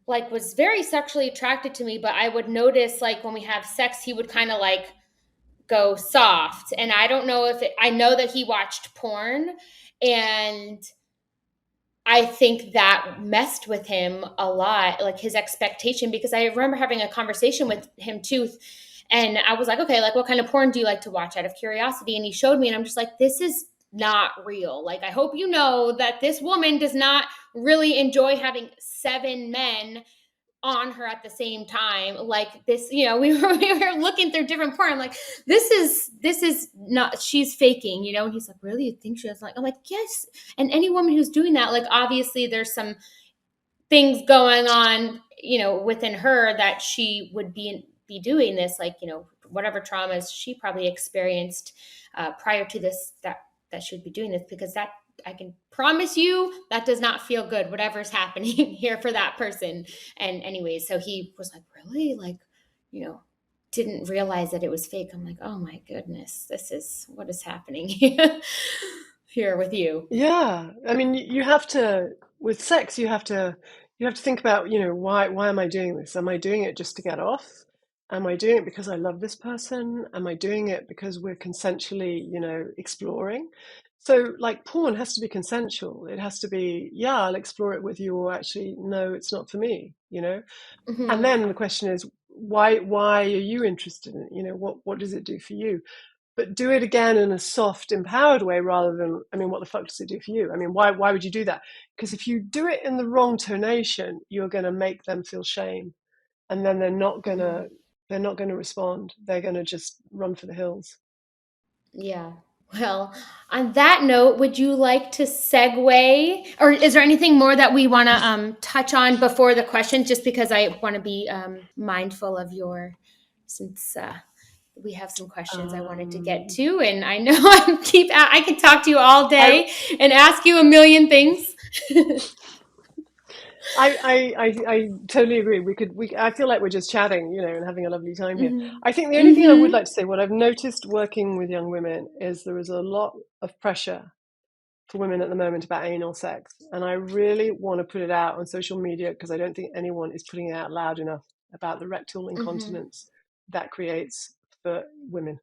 like was very sexually attracted to me, but I would notice like when we have sex, he would kind of like go soft. And I don't know if I know that he watched porn, and I think that messed with him a lot, like his expectation, because I remember having a conversation with him too. And I was like, okay, like what kind of porn do you like to watch out of curiosity? And he showed me, and I'm just like, this is not real. Like, I hope you know that this woman does not really enjoy having 7 men on her at the same time, like this, we were looking through different porn. I'm like, this is not, she's faking, and he's like, really, you think she has, like, I'm like, yes. And any woman who's doing that, like, obviously there's some things going on, within her that she would be doing this, like, whatever traumas she probably experienced prior to this, that she would be doing this, because that, I can promise you, that does not feel good, whatever's happening here for that person. And anyways, so he was like, really, like, you know didn't realize that it was fake. I'm like, oh my goodness, this is what is happening here with you. Yeah. I mean, you have to, with sex, you have to think about, why am I doing this? Am I doing it just to get off? Am I doing it because I love this person? Am I doing it because we're consensually, exploring? So, like, porn has to be consensual. It has to be, yeah, I'll explore it with you, or actually, no, it's not for me. And Hmm. then the question is, why are you interested in it? What does it do for you? But do it again in a soft, empowered way, rather than, I mean, what the fuck does it do for you? I mean, why would you do that? Because if you do it in the wrong tonation, you're going to make them feel shame, and then Hmm. they're not gonna respond. They're gonna just run for the hills. Yeah. Well, on that note, would you like to segue, or is there anything more that we want to touch on before the questions? Just because I want to be mindful of since we have some questions I wanted to get Um, to, and I know I can talk to you all I, day and ask you a million things. I totally agree. I feel like we're just chatting, and having a lovely time here. Hmm. I think the only thing I would Hmm. like to say, what I've noticed working with young women, is there is a lot of pressure for women at the moment about anal sex. And I really want to put it out on social media, because I don't think anyone is putting it out loud enough about the rectal Hmm. incontinence that creates for women.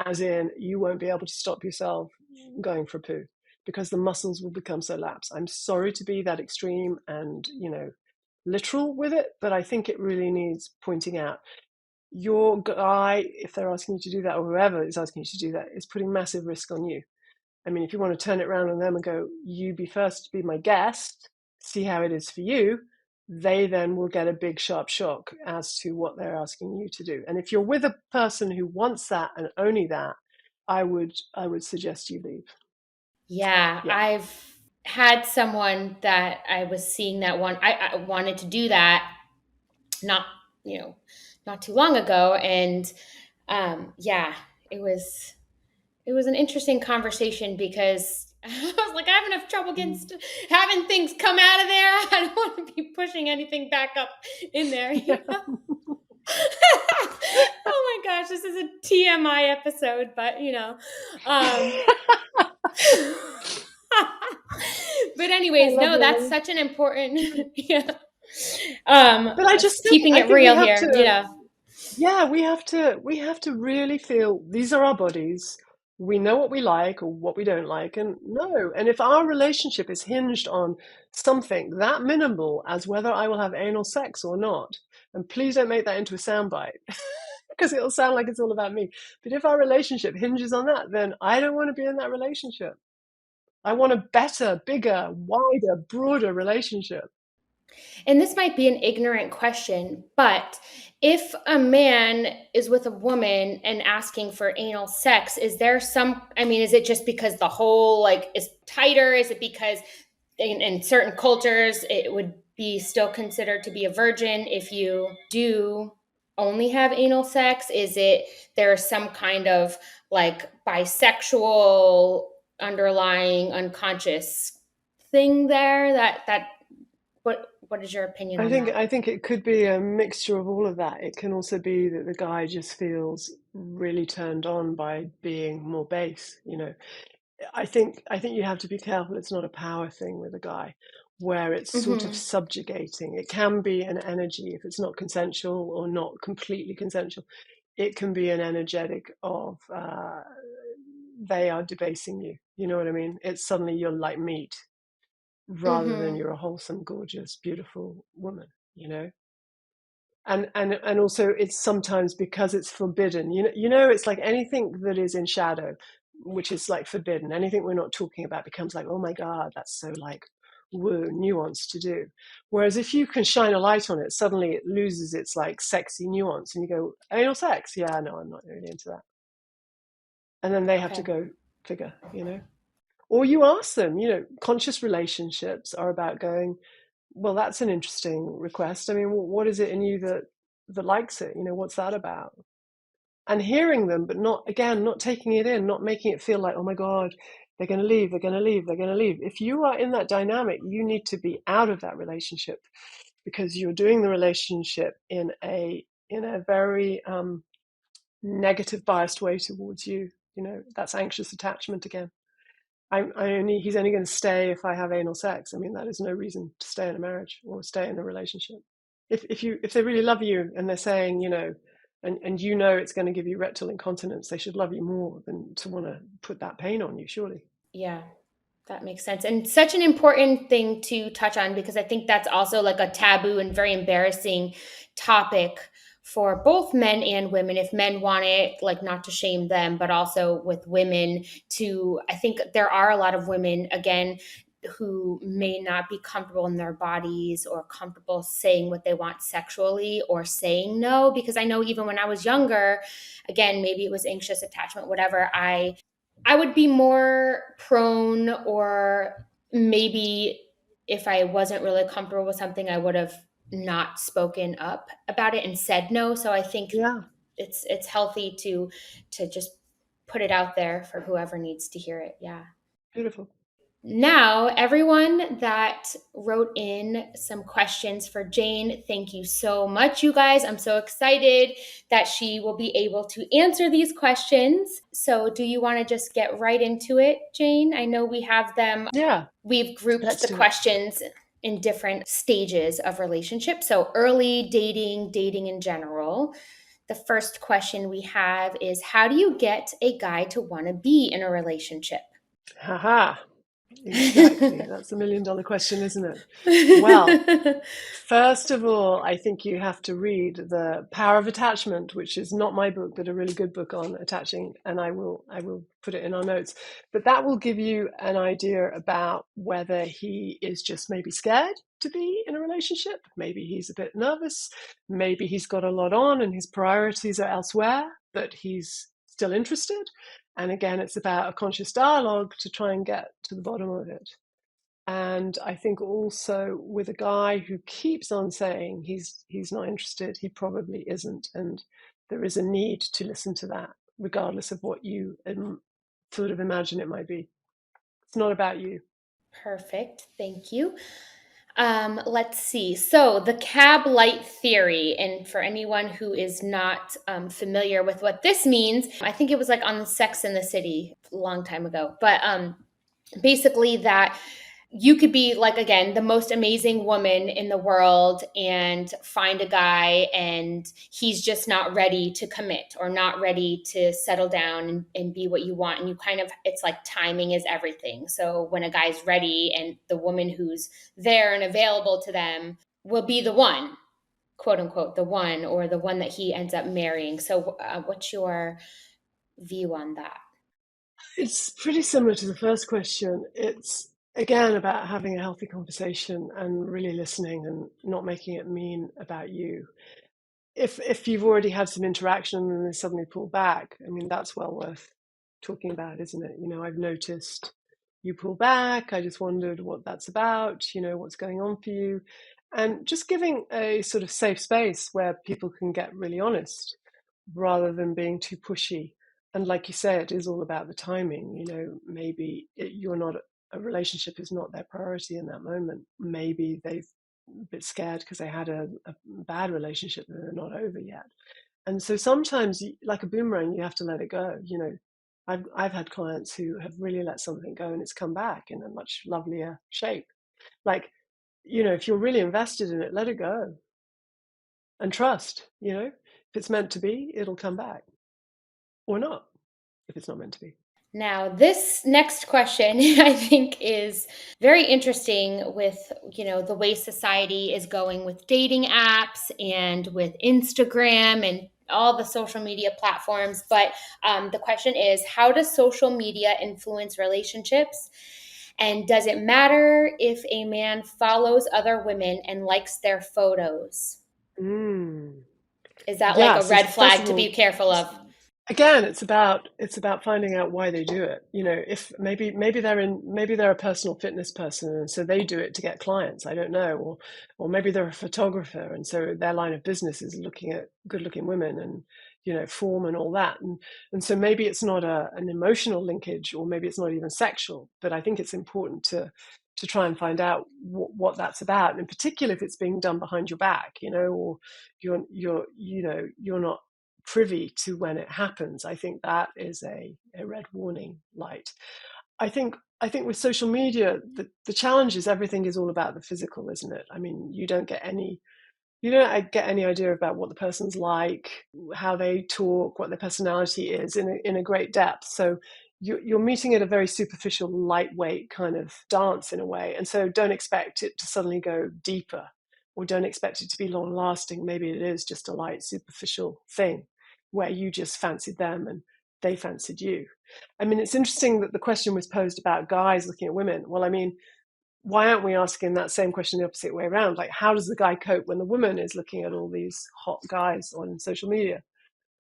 As in, you won't be able to stop yourself going for a poo, because the muscles will become so lax. I'm sorry to be that extreme and, literal with it, but I think it really needs pointing out. your guy, if they're asking you to do that, or whoever is asking you to do that, is putting massive risk on you. I mean, if you want to turn it around on them and go, you be first, be my guest, see how it is for you, they then will get a big sharp shock as to what they're asking you to do. And if you're with a person who wants that and only that, I would suggest you leave. Yeah, Yeah. I've had someone that I was seeing that I wanted to do that, not, you know, not too long ago. And yeah, it was it was an interesting conversation because I was like, I have enough trouble having things come out of there. I don't want to be pushing anything back up in there, you Yeah. know? Oh my gosh, this is a TMI episode, but um, but I anyways, love no, it, that's honey. such an important, yeah. But I just think Keeping I it think we real have here, to, yeah, we have to really feel these are our bodies. We know what we like or what we don't like, and no. And if our relationship is hinged on something that minimal as whether I will have anal sex or not, and please don't make that into a soundbite because it'll sound like it's all about me. But if our relationship hinges on that, then I don't want to be in that relationship. I want a better, bigger, wider, broader relationship. and this might be an ignorant question, but if a man is with a woman and asking for anal sex, is there some, I mean, is it just because the hole like is tighter? Is it because in certain cultures it would be still considered to be a virgin if you do only have anal sex? Is it there's some kind of like bisexual underlying unconscious thing there that what is your opinion I on think that? I think it could be a mixture of all of that. It can also be that the guy just feels really turned on by being more base, you know. I think you have to be careful it's not a power thing with a guy where it's sort of Mm-hmm. subjugating. It can be an energy if it's not consensual or not completely consensual. It can be an energetic of they are debasing you. You know what I mean? It's suddenly you're like meat rather than Mm-hmm. you're a wholesome, gorgeous, beautiful woman, you know? And also it's sometimes because it's forbidden. You know, it's like anything that is in shadow, which is like forbidden. Anything we're not talking about becomes like, oh my God, that's so like woo, nuance to do. Whereas if you can shine a light on it, suddenly it loses its like sexy nuance and you go, anal sex? Yeah, no, I'm not really into that. And then they have to Okay. go figure, you know? Or you ask them, you know, conscious relationships are about going, well, that's an interesting request. I mean, what is it in you that likes it? You know, what's that about? And hearing them, but not again, not taking it in, not making it feel like, oh my God, they're going to leave, they're going to leave, they're going to leave. If you are in that dynamic, you need to be out of that relationship because you're doing the relationship in a very negative, biased way towards you. You know, that's anxious attachment again. He's only going to stay if I have anal sex. I mean, that is no reason to stay in a marriage or stay in a relationship. If they really love you and they're saying, you know, and you know it's going to give you rectal incontinence, they should love you more than to want to put that pain on you, surely. Yeah, that makes sense. And such an important thing to touch on because I think that's also like a taboo and very embarrassing topic for both men and women. If men want it, like not to shame them, but also with women to, I think there are a lot of women, again, who may not be comfortable in their bodies or comfortable saying what they want sexually or saying no. Because I know even when I was younger, again, maybe it was anxious attachment, whatever, I would be more prone, or maybe if I wasn't really comfortable with something, I would have not spoken up about it and said no. So I think Yeah, it's healthy to just put it out there for whoever needs to hear it. Yeah. beautiful. Now, everyone that wrote in some questions for Jane, thank you so much, you guys. I'm so excited that she will be able to answer these questions. So, do you want to just get right into it, Jane? I know we have them, Yeah, we've grouped let's the do it. questions in different stages of relationship. So, early dating, dating in general. The first question we have is, how do you get a guy to want to be in a relationship? Haha. Exactly. That's the million dollar question, isn't it? Well, first of all, I think you have to read The Power of Attachment, which is not my book, but a really good book on attaching, and I will put it in our notes. But that will give you an idea about whether he is just maybe scared to be in a relationship, maybe he's a bit nervous, maybe he's got a lot on and his priorities are elsewhere, but he's still interested. And again, it's about a conscious dialogue to try and get to the bottom of it. And I think also with a guy who keeps on saying he's not interested, he probably isn't. And there is a need to listen to that, regardless of what you sort of imagine it might be. It's not about you. Perfect. Thank you. Let's see. So, the cab light theory, and for anyone who is not familiar with what this means, I think it was like on Sex in the City a long time ago. But basically, that you could be like, again, the most amazing woman in the world and find a guy and he's just not ready to commit or not ready to settle down and be what you want. And you kind of, it's like timing is everything. So when a guy's ready and the woman who's there and available to them will be the one, quote unquote, the one, or the one that he ends up marrying. So what's your view on that? It's pretty similar to the first question. It's again about having a healthy conversation and really listening and not making it mean about you. If you've already had some interaction and they suddenly pull back, I mean, that's well worth talking about, isn't it? I've noticed you pull back. I just wondered what that's about, what's going on for you. And just giving a sort of safe space where people can get really honest rather than being too pushy. And like you say, it is all about the timing. Maybe you're not, a relationship is not their priority in that moment. Maybe they've a bit scared because they had a bad relationship and they're not over yet. And so sometimes, like a boomerang, you have to let it go. I've had clients who have really let something go and it's come back in a much lovelier shape. Like, if you're really invested in it, let it go and trust. If it's meant to be, it'll come back, or not if it's not meant to be. Now, this next question I think is very interesting with, the way society is going with dating apps and with Instagram and all the social media platforms. But the question is, how does social media influence relationships? And does it matter if a man follows other women and likes their photos? Mm. Is that like Yeah. a So red first flag of to be all, careful of? again, it's about finding out why they do it. If maybe they're a personal fitness person and so they do it to get clients, I don't know. Or maybe they're a photographer and so their line of business is looking at good looking women and form and all that. And so maybe it's not an emotional linkage, or maybe it's not even sexual, but I think it's important to try and find out what that's about, and in particular if it's being done behind your back, or you're not privy to when it happens. I think that is a red warning light. I think with social media, the challenge is everything is all about the physical, isn't it? I mean, you don't get any idea about what the person's like, how they talk, what their personality is in a great depth. So you're meeting at a very superficial, lightweight kind of dance in a way. And so don't expect it to suddenly go deeper, or don't expect it to be long lasting. Maybe it is just a light, superficial thing where you just fancied them and they fancied you. I mean, it's interesting that the question was posed about guys looking at women. Well, I mean, why aren't we asking that same question the opposite way around? Like, how does the guy cope when the woman is looking at all these hot guys on social media?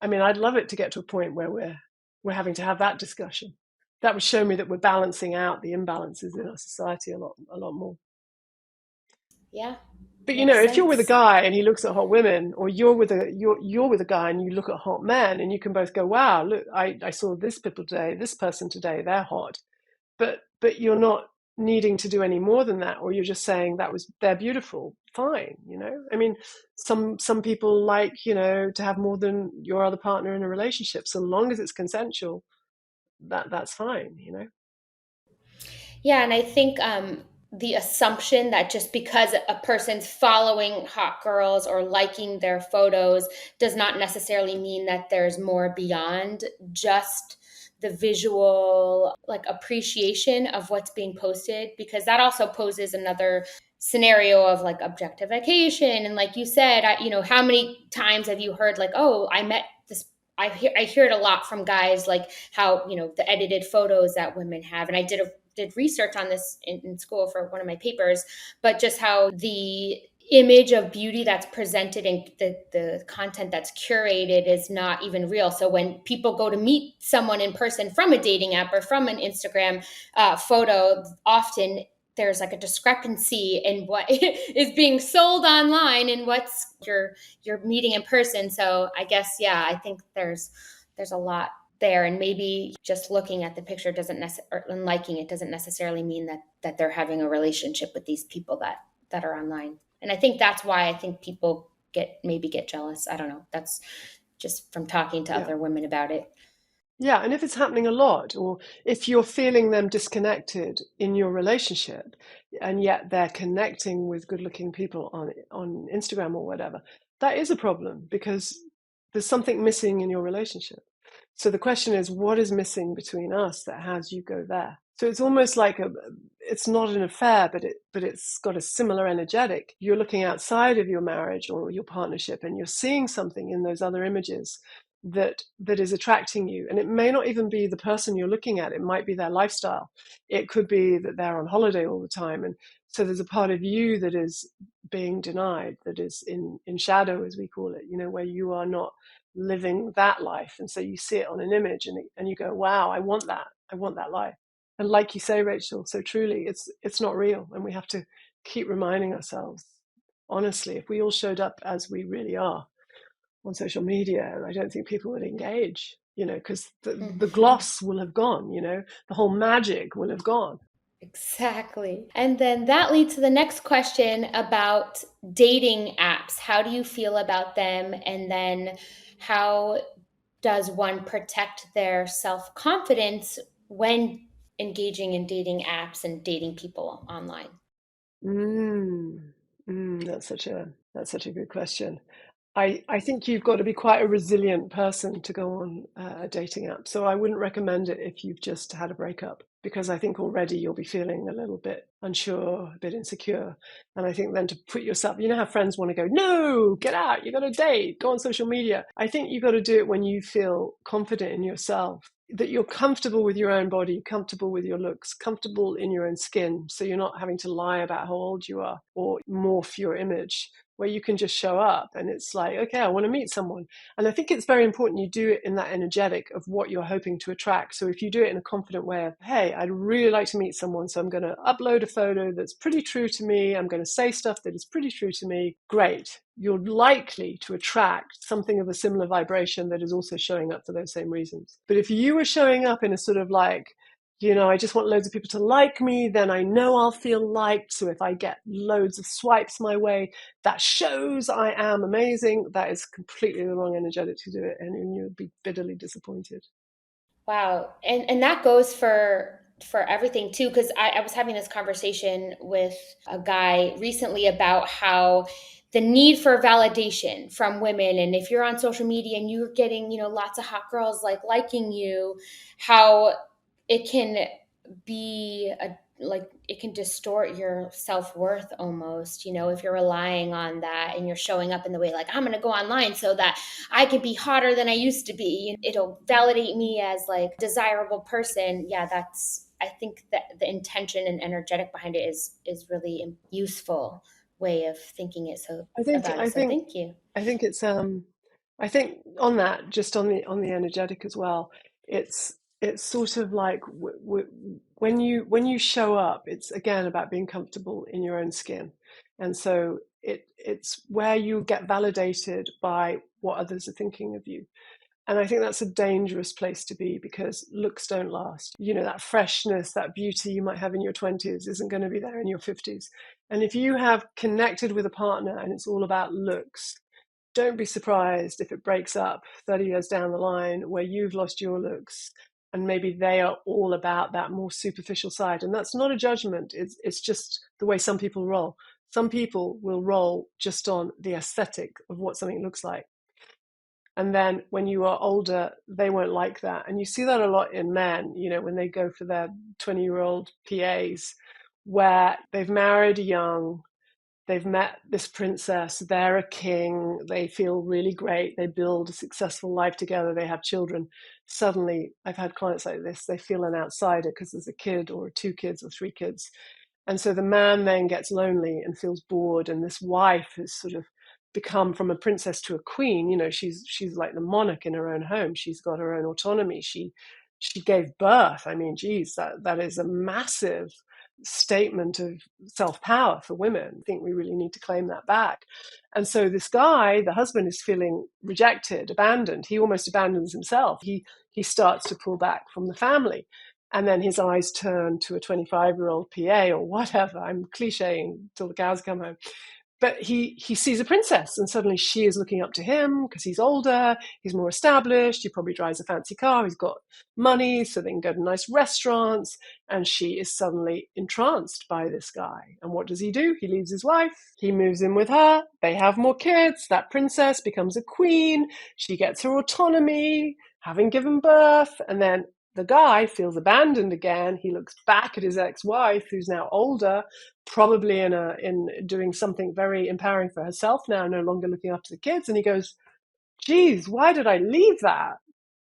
I mean, I'd love it to get to a point where we're having to have that discussion. That would show me that we're balancing out the imbalances in our society a lot more. Yeah, But makes if you're with a sense. guy and he looks at hot women, or you're with a guy and you look at hot men, and you can both go, "Wow, look, I saw this person today, they're hot," but you're not needing to do any more than that, or you're just saying they're beautiful, fine. I mean, some people like to have more than your other partner in a relationship, so long as it's consensual, that's fine. Yeah, and I think the assumption that just because a person's following hot girls or liking their photos does not necessarily mean that there's more beyond just the visual like appreciation of what's being posted, because that also poses another scenario of like objectification. And like you said, how many times have you heard like, oh, I met this, I hear it a lot from guys, like how, the edited photos that women have. And I did research on this in school for one of my papers, but just how the image of beauty that's presented in the content that's curated is not even real. So when people go to meet someone in person from a dating app or from an Instagram photo, often there's like a discrepancy in what is being sold online and what's you're meeting in person. So I guess, yeah, I think there's a lot there, and maybe just looking at the picture doesn't necessarily, and liking it doesn't necessarily mean that they're having a relationship with these people that are online. And I think that's why I think people get jealous. I don't know. That's just from talking to Yeah. other women about it. Yeah, and if it's happening a lot, or if you're feeling them disconnected in your relationship, and yet they're connecting with good-looking people on Instagram or whatever, that is a problem because there's something missing in your relationship. So the question is, what is missing between us that has you go there? So it's almost like it's not an affair, but it's got a similar energetic. You're looking outside of your marriage or your partnership, and you're seeing something in those other images that is attracting you. And it may not even be the person you're looking at. It might be their lifestyle. It could be that they're on holiday all the time. And so there's a part of you that is being denied, that is in shadow, as we call it, where you are not living that life. And so you see it on an image, and you go, wow, I want that. I want that life. And like you say, Rachel, so truly, it's not real. And we have to keep reminding ourselves, honestly, if we all showed up as we really are on social media, I don't think people would engage, because the Mhm. gloss will have gone, the whole magic will have gone. Exactly. And then that leads to the next question about dating apps. How do you feel about them? And then how does one protect their self confidence when engaging in dating apps and dating people online? Mm, that's such a good question. I think you've got to be quite a resilient person to go on a dating app. So I wouldn't recommend it if you've just had a breakup, because I think already you'll be feeling a little bit unsure, a bit insecure. And I think then to put yourself, how friends want to go, no, get out, you got to date, go on social media. I think you've got to do it when you feel confident in yourself, that you're comfortable with your own body, comfortable with your looks, comfortable in your own skin. So you're not having to lie about how old you are or morph your image, where you can just show up and it's like, okay, I want to meet someone. And I think it's very important you do it in that energetic of what you're hoping to attract. So if you do it in a confident way of, hey, I'd really like to meet someone, so I'm going to upload a photo that's pretty true to me, I'm going to say stuff that is pretty true to me, great. You're likely to attract something of a similar vibration that is also showing up for those same reasons. But if you were showing up in a sort of like, I just want loads of people to like me, then I know I'll feel liked. So if I get loads of swipes my way, that shows I am amazing. That is completely the wrong energetic to do it, and you'll be bitterly disappointed. Wow. And that goes for everything too, because I was having this conversation with a guy recently about how the need for validation from women, and if you're on social media and you're getting, lots of hot girls like liking you, how it can be a like it can distort your self-worth almost, if you're relying on that and you're showing up in the way like, I'm going to go online so that I can be hotter than I used to be. It'll validate me as like desirable person. Yeah, I think that the intention and energetic behind it is really useful way of thinking it so I think about it. I So think thank you. I think it's I think on that, just on the energetic as well, it's sort of like when you show up, it's again about being comfortable in your own skin. And so it's where you get validated by what others are thinking of you. And I think that's a dangerous place to be, because looks don't last. That freshness, that beauty you might have in your 20s isn't going to be there in your 50s. And if you have connected with a partner and it's all about looks, don't be surprised if it breaks up 30 years down the line, where you've lost your looks and maybe they are all about that more superficial side. And that's not a judgment. It's just the way some people roll. Some people will roll just on the aesthetic of what something looks like. And then when you are older, they won't like that. And you see that a lot in men, when they go for their 20-year-old PAs, where they've married young, they've met this princess, they're a king, they feel really great, they build a successful life together, they have children. Suddenly, I've had clients like this, they feel an outsider because there's a kid or two kids or three kids. And so the man then gets lonely and feels bored, and this wife has sort of become from a princess to a queen. She's like the monarch in her own home. She's got her own autonomy. She gave birth. I mean, geez, that is a massive statement of self-power for women. I think we really need to claim that back. And so this guy, the husband, is feeling rejected, abandoned. He almost abandons himself. He starts to pull back from the family. And then his eyes turn to a 25-year-old PA or whatever. I'm clicheing till the cows come home. But he sees a princess, and suddenly she is looking up to him because he's older, he's more established, he probably drives a fancy car, he's got money, so they can go to nice restaurants, and she is suddenly entranced by this guy. And what does he do? He leaves his wife, he moves in with her, they have more kids, that princess becomes a queen, she gets her autonomy, having given birth, and then the guy feels abandoned again. He looks back at his ex-wife, who's now older, probably in doing something very empowering for herself now, no longer looking after the kids, and he goes, geez, why did I leave that?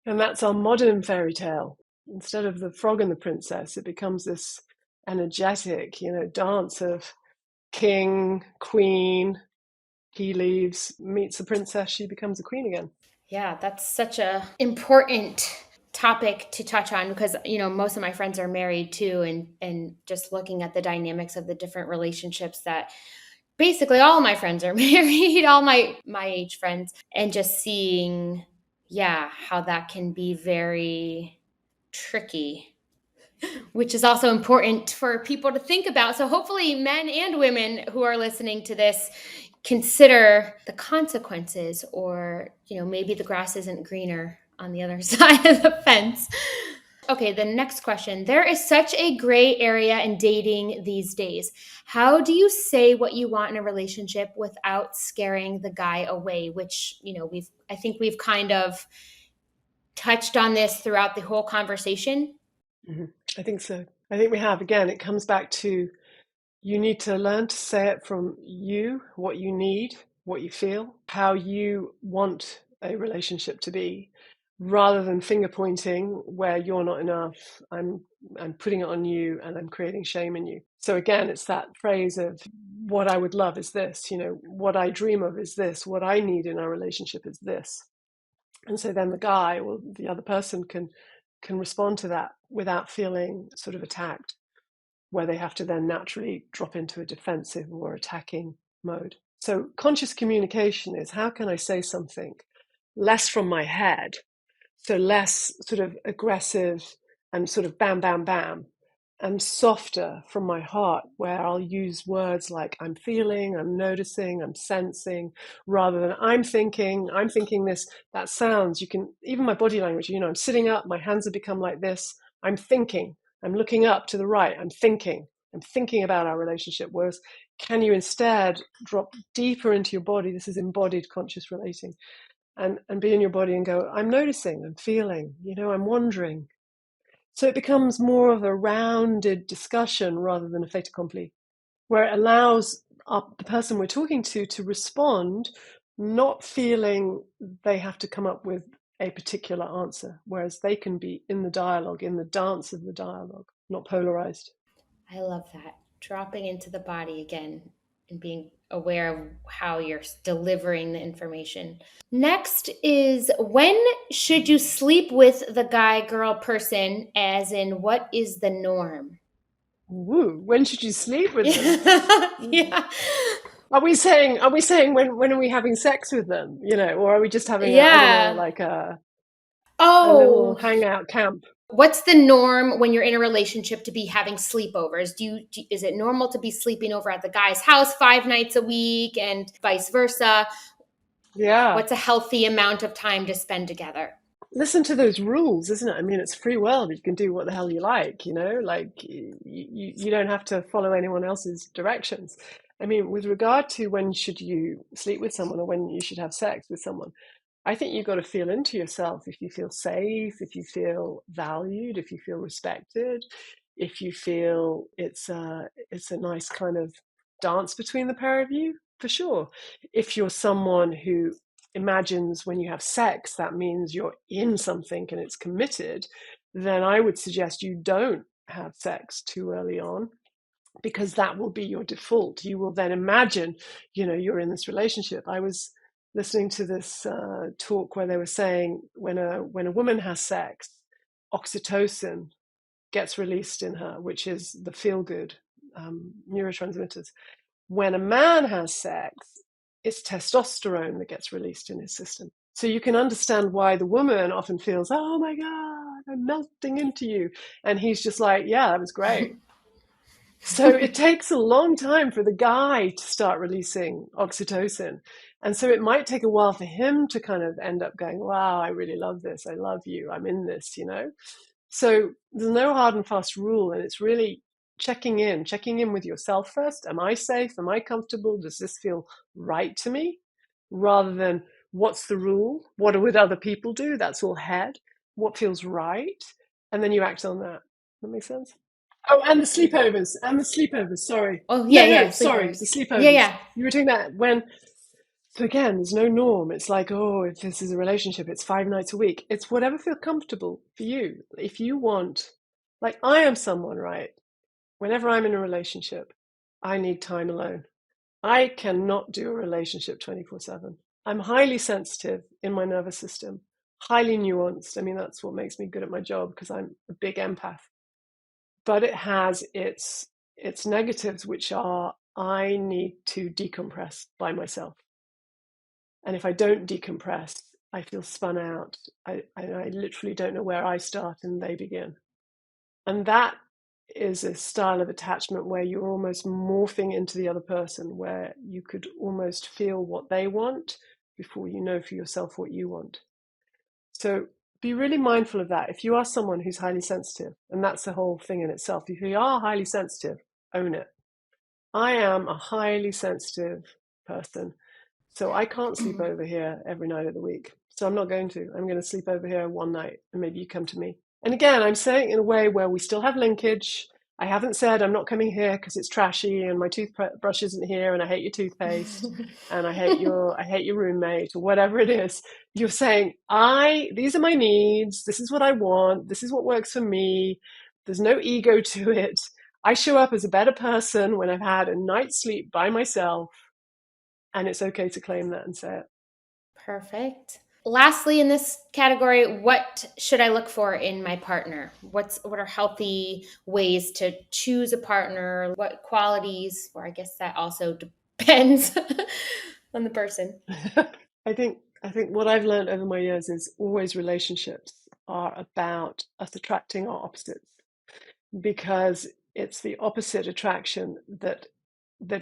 And that's our modern fairy tale. Instead of the frog and the princess, it becomes this energetic, dance of king, queen. He leaves, meets the princess, she becomes a queen again. Yeah, that's such a important topic to touch on because most of my friends are married too, and just looking at the dynamics of the different relationships that basically all my friends are married, all my age friends, and just seeing, yeah, how that can be very tricky, which is also important for people to think about. So hopefully men and women who are listening to this consider the consequences, or maybe the grass isn't greener on the other side of the fence. Okay, the next question. There is such a gray area in dating these days. How do you say what you want in a relationship without scaring the guy away? Which, I think we've kind of touched on this throughout the whole conversation. Mm-hmm. I think so. I think we have. Again, it comes back to you need to learn to say it from you, what you need, what you feel, how you want a relationship to be, rather than finger pointing where you're not enough. I'm putting it on you and I'm creating shame in you. So again, it's that phrase of what I would love is this, what I dream of is this, what I need in our relationship is this. And so then the guy or the other person can respond to that without feeling sort of attacked, where they have to then naturally drop into a defensive or attacking mode. So conscious communication is, how can I say something less from my head, so less sort of aggressive and sort of bam, bam, bam, and softer from my heart, where I'll use words like I'm feeling, I'm noticing, I'm sensing, rather than I'm thinking this, that sounds, you can, even my body language, I'm sitting up, my hands have become like this, I'm thinking, I'm looking up to the right, I'm thinking about our relationship. Whereas, can you instead drop deeper into your body? This is embodied conscious relating, and be in your body and go, I'm noticing, I'm feeling, I'm wondering. So it becomes more of a rounded discussion rather than a fait accompli, where it allows the person we're talking to respond, not feeling they have to come up with a particular answer, whereas they can be in the dialogue, in the dance of the dialogue, not polarized. I love that. Dropping into the body again and being aware of how you're delivering the information. Next is, when should you sleep with the guy, girl, person, as in what is the norm? Woo, when should you sleep with them? Yeah. Are we saying when are we having sex with them? Or are we just having a, I don't know, Yeah. like a little Oh, hangout camp? what's the norm when you're in a relationship to be having sleepovers? Is it normal to be sleeping over at the guy's house 5 nights a week and vice versa? Yeah. What's a healthy amount of time to spend together? Listen to those rules, isn't it? I mean, it's free world. You can do what the hell you like, like you don't have to follow anyone else's directions. I mean, with regard to when should you sleep with someone or when you should have sex with someone, I think you've got to feel into yourself. If you feel safe, if you feel valued, if you feel respected, if you feel it's a nice kind of dance between the pair of you, for sure. If you're someone who imagines when you have sex that means you're in something and it's committed, then I would suggest you don't have sex too early on, because that will be your default. You will then imagine, you're in this relationship. I was listening to this talk where they were saying when a woman has sex, oxytocin gets released in her, which is the feel good neurotransmitters. When a man has sex, it's testosterone that gets released in his system. So you can understand why the woman often feels, oh my God, I'm melting into you. And he's just like, yeah, that was great. So it takes a long time for the guy to start releasing oxytocin. And so it might take a while for him to kind of end up going, wow, I really love this. I love you. I'm in this. So there's no hard and fast rule. And it's really checking in with yourself first. Am I safe? Am I comfortable? Does this feel right to me? Rather than what's the rule? What would other people do? That's all head. What feels right? And then you act on that. That makes sense? Oh, and the sleepovers, sorry. Oh, yeah, No, yeah, no, sorry, the sleepovers. Yeah, sleepovers. yeah. You were doing that when, so again, there's no norm. It's like, oh, if this is a relationship, it's 5 nights a week. It's whatever feels comfortable for you. If you want, like I am someone, right? Whenever I'm in a relationship, I need time alone. I cannot do a relationship 24/7. I'm highly sensitive in my nervous system, highly nuanced. I mean, that's what makes me good at my job because I'm a big empath, but it has its negatives, which are I need to decompress by myself. And if I don't decompress, I feel spun out. I literally don't know where I start and they begin. And that is a style of attachment where you're almost morphing into the other person, where you could almost feel what they want before you know for yourself what you want. So be really mindful of that. If you are someone who's highly sensitive, and that's the whole thing in itself, if you are highly sensitive, own it. I am a highly sensitive person. So I can't sleep over here every night of the week. So I'm not going to. I'm going to sleep over here one night and maybe you come to me. And again, I'm saying it in a way where we still have linkage. I haven't said I'm not coming here because it's trashy and my toothbrush isn't here and I hate your toothpaste and I hate your roommate or whatever it is. You're saying, these are my needs. This is what I want. This is what works for me. There's no ego to it. I show up as a better person when I've had a night's sleep by myself, and it's okay to claim that and say it. Perfect. Lastly, in this category, what should I look for in my partner? What are healthy ways to choose a partner? What qualities? Or I guess that also depends on the person. I think what I've learned over my years is always relationships are about us attracting our opposites, because it's the opposite attraction that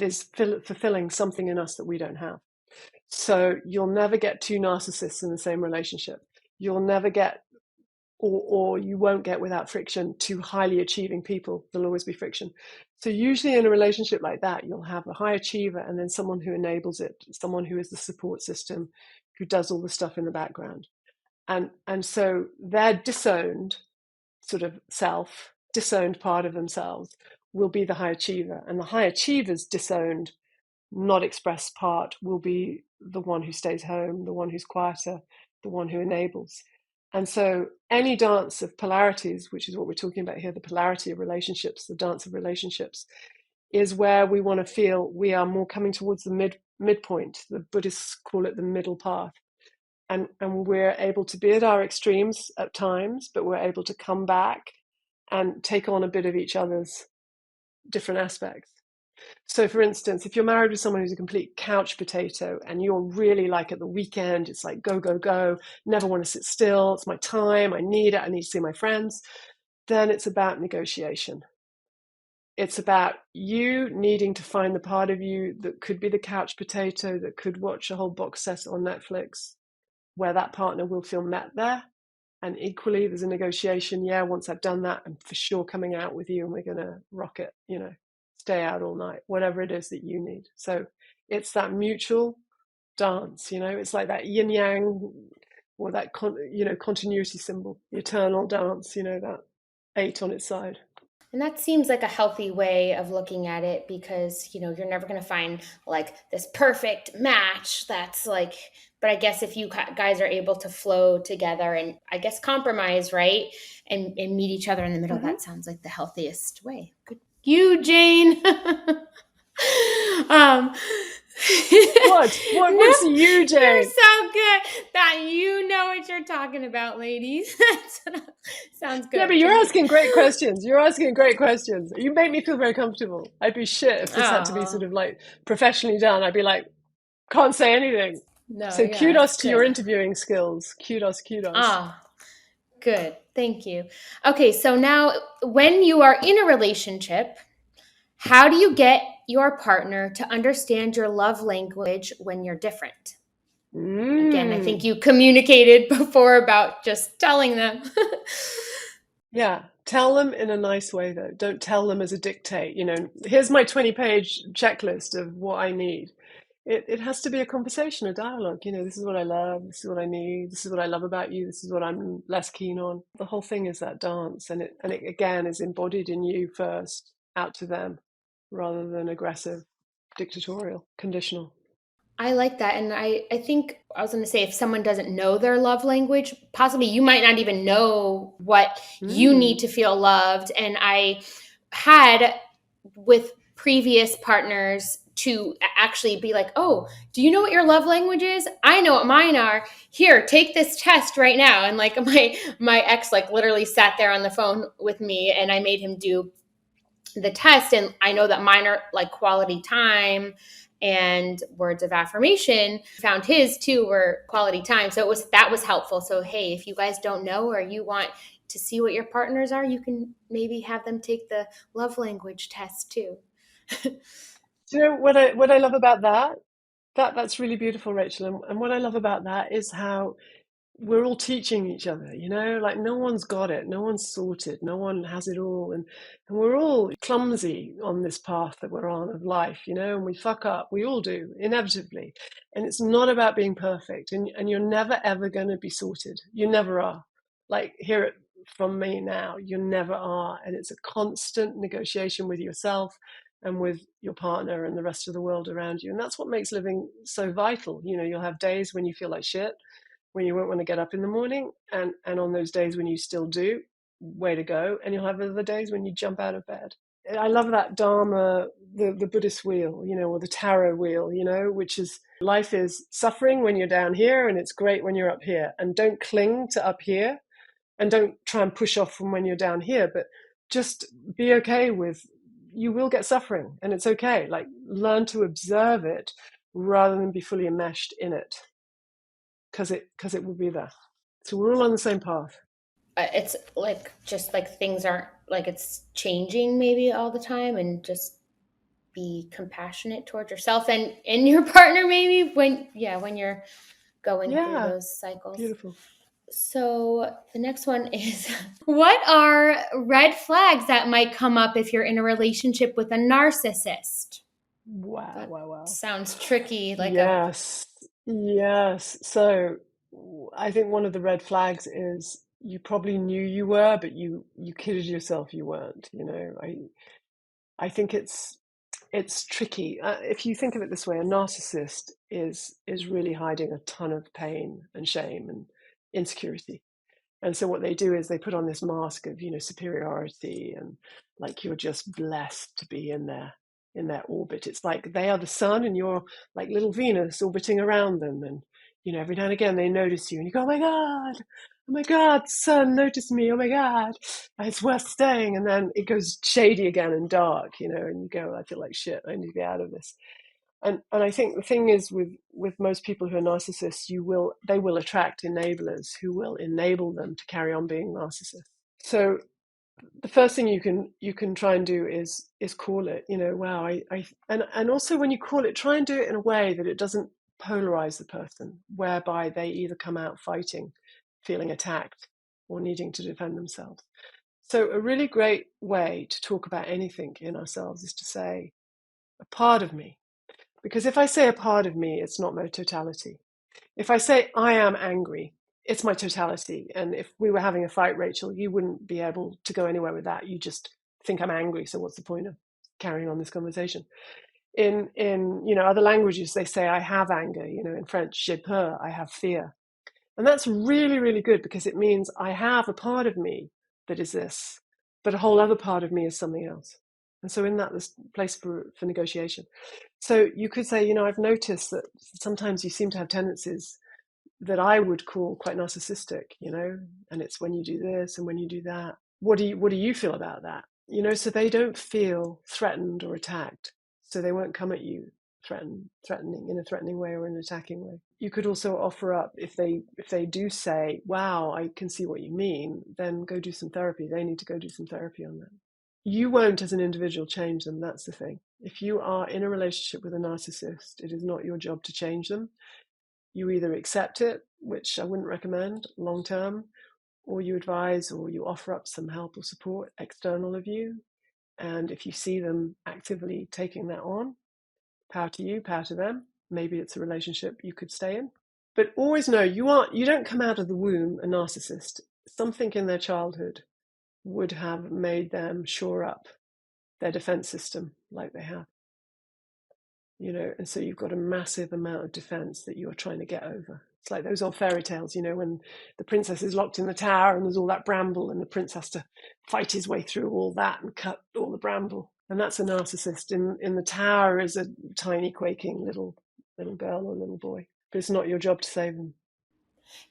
is fulfilling something in us that we don't have. So you'll never get two narcissists in the same relationship. You'll never get, or you won't get without friction, two highly achieving people. There'll always be friction. So usually in a relationship like that, you'll have a high achiever and then someone who enables it, someone who is the support system, who does all the stuff in the background. And so their disowned sort of self, disowned part of themselves will be the high achiever. And the high achiever's disowned, not expressed part will be the one who stays home, the one who's quieter, the one who enables. And so any dance of polarities, which is what we're talking about here, the polarity of relationships, the dance of relationships, is where we want to feel we are more coming towards the midpoint. The Buddhists call it the middle path. And we're able to be at our extremes at times, but we're able to come back and take on a bit of each other's different aspects. So, for instance, if you're married with someone who's a complete couch potato and you're really like at the weekend, it's like go, go, go, never want to sit still, it's my time, I need it, I need to see my friends, then it's about negotiation. It's about you needing to find the part of you that could be the couch potato, that could watch a whole box set on Netflix, where that partner will feel met there. And equally, there's a negotiation. Yeah, once I've done that, I'm for sure coming out with you and we're going to rock it, stay out all night, whatever it is that you need. So it's that mutual dance. It's like that yin yang, or that continuity symbol, the eternal dance. That eight on its side. And that seems like a healthy way of looking at it because, you're never going to find like this perfect match that's like, but I guess if you guys are able to flow together and I guess compromise, right? And meet each other in the middle, Hmm. that sounds like the healthiest way. Good. You, Jane. um, no, What's you, you're Jane? so good that you know what you're talking about, ladies. Sounds Yeah, good but you're to me. asking great questions. You're asking great questions. You make me feel very comfortable. I'd be shit if this had to be sort Oh, of like professionally done. I'd be like, can't say anything. no, So yeah, that's kudos to your good. interviewing skills. Kudos, kudos. Ah, good. Thank you. Okay, so now when you are in a relationship, how do you get your partner to understand your love language when you're different? Again, I think Mm. you communicated before about just telling them. Yeah. Tell them in a nice way, though. Don't tell them as a dictate. Here's my 20-page checklist of what I need. It has to be a conversation, a dialogue. This is what I love. This is what I need. This is what I love about you. This is what I'm less keen on. The whole thing is that dance, and it again is embodied in you first, out to them, rather than aggressive, dictatorial, conditional. I like that. And I think I was going to say, if someone doesn't know their love language, possibly you might not even know what you need Mm. to feel loved. And I had with previous partners to actually be like, oh, do you know what your love language is? I know what mine are. Here, take this test right now. And like my ex like literally sat there on the phone with me and I made him do the test, and I know that mine are like quality time and words of affirmation. Found his too were quality time, so that was helpful. So hey, if you guys don't know or you want to see what your partners are, you can maybe have them take the love language test too. Do you know what I love about that? That's really beautiful, Rachel. And what I love about that is how we're all teaching each other, like no one's got it, no one's sorted, no one has it all. And we're all clumsy on this path that we're on of life, and we fuck up. We all do, inevitably. And it's not about being perfect. And you're never, ever going to be sorted. You never are. Like, hear it from me now. You never are. And it's a constant negotiation with yourself and with your partner and the rest of the world around you. And that's what makes living so vital. You'll have days when you feel like shit, when you won't want to get up in the morning, and on those days when you still do, way to go. And you'll have other days when you jump out of bed. I love that Dharma, the Buddhist wheel, or the tarot wheel, which is life is suffering when you're down here and it's great when you're up here. And don't cling to up here, and don't try and push off from when you're down here, but just be okay with, you will get suffering, and it's okay. Like, learn to observe it rather than be fully enmeshed in it, because it will be there. So we're all on the same path. It's like just like things aren't like it's changing maybe all the time, and just be compassionate towards yourself and your partner maybe when you're going through Yeah, those cycles. beautiful. So the next one is what are red flags that might come up if you're in a relationship with a narcissist? Wow, That wow, wow. sounds tricky, like a Yes, yes. So I think one of the red flags is you probably knew you were, but you kidded yourself you weren't. I think it's tricky. If you think of it this way, a narcissist is really hiding a ton of pain and shame and insecurity. And so what they do is they put on this mask of, superiority, and like you're just blessed to be in their orbit. It's like they are the sun and you're like little Venus orbiting around them. And, every now and again they notice you and you go, oh my God, sun, notice me. Oh my God, it's worth staying. And then it goes shady again and dark, and you go, I feel like shit. I need to get out of this. And I think the thing is with most people who are narcissists, they will attract enablers who will enable them to carry on being narcissists. So the first thing you can try and do is call it. Wow, and also when you call it, try and do it in a way that it doesn't polarize the person, whereby they either come out fighting, feeling attacked, or needing to defend themselves. So a really great way to talk about anything in ourselves is to say, a part of me. Because if I say a part of me, it's not my totality. If I say I am angry, it's my totality. And if we were having a fight, Rachel, you wouldn't be able to go anywhere with that. You just think I'm angry. So what's the point of carrying on this conversation? In other languages, they say I have anger. In French, j'ai peur, I have fear. And that's really, really good because it means I have a part of me that is this, but a whole other part of me is something else. And so in that, there's place for negotiation. So you could say, I've noticed that sometimes you seem to have tendencies that I would call quite narcissistic, and it's when you do this and when you do that. What do you feel about that? So they don't feel threatened or attacked. So they won't come at you threatening in a threatening way or in an attacking way. You could also offer up if they do say, "Wow, I can see what you mean," then go do some therapy. They need to go do some therapy on that. You won't, as an individual, change them. That's the thing. If you are in a relationship with a narcissist, it is not your job to change them. You either accept it, which I wouldn't recommend long term, or you advise or you offer up some help or support external of you. And if you see them actively taking that on, power to you, power to them. Maybe it's a relationship you could stay in. But always know you don't come out of the womb a narcissist. Something in their childhood would have made them shore up their defense system like they have. And so you've got a massive amount of defense that you're trying to get over. It's like those old fairy tales, when the princess is locked in the tower and there's all that bramble and the prince has to fight his way through all that and cut all the bramble. And that's a narcissist. In the tower is a tiny quaking little girl or little boy, but it's not your job to save them.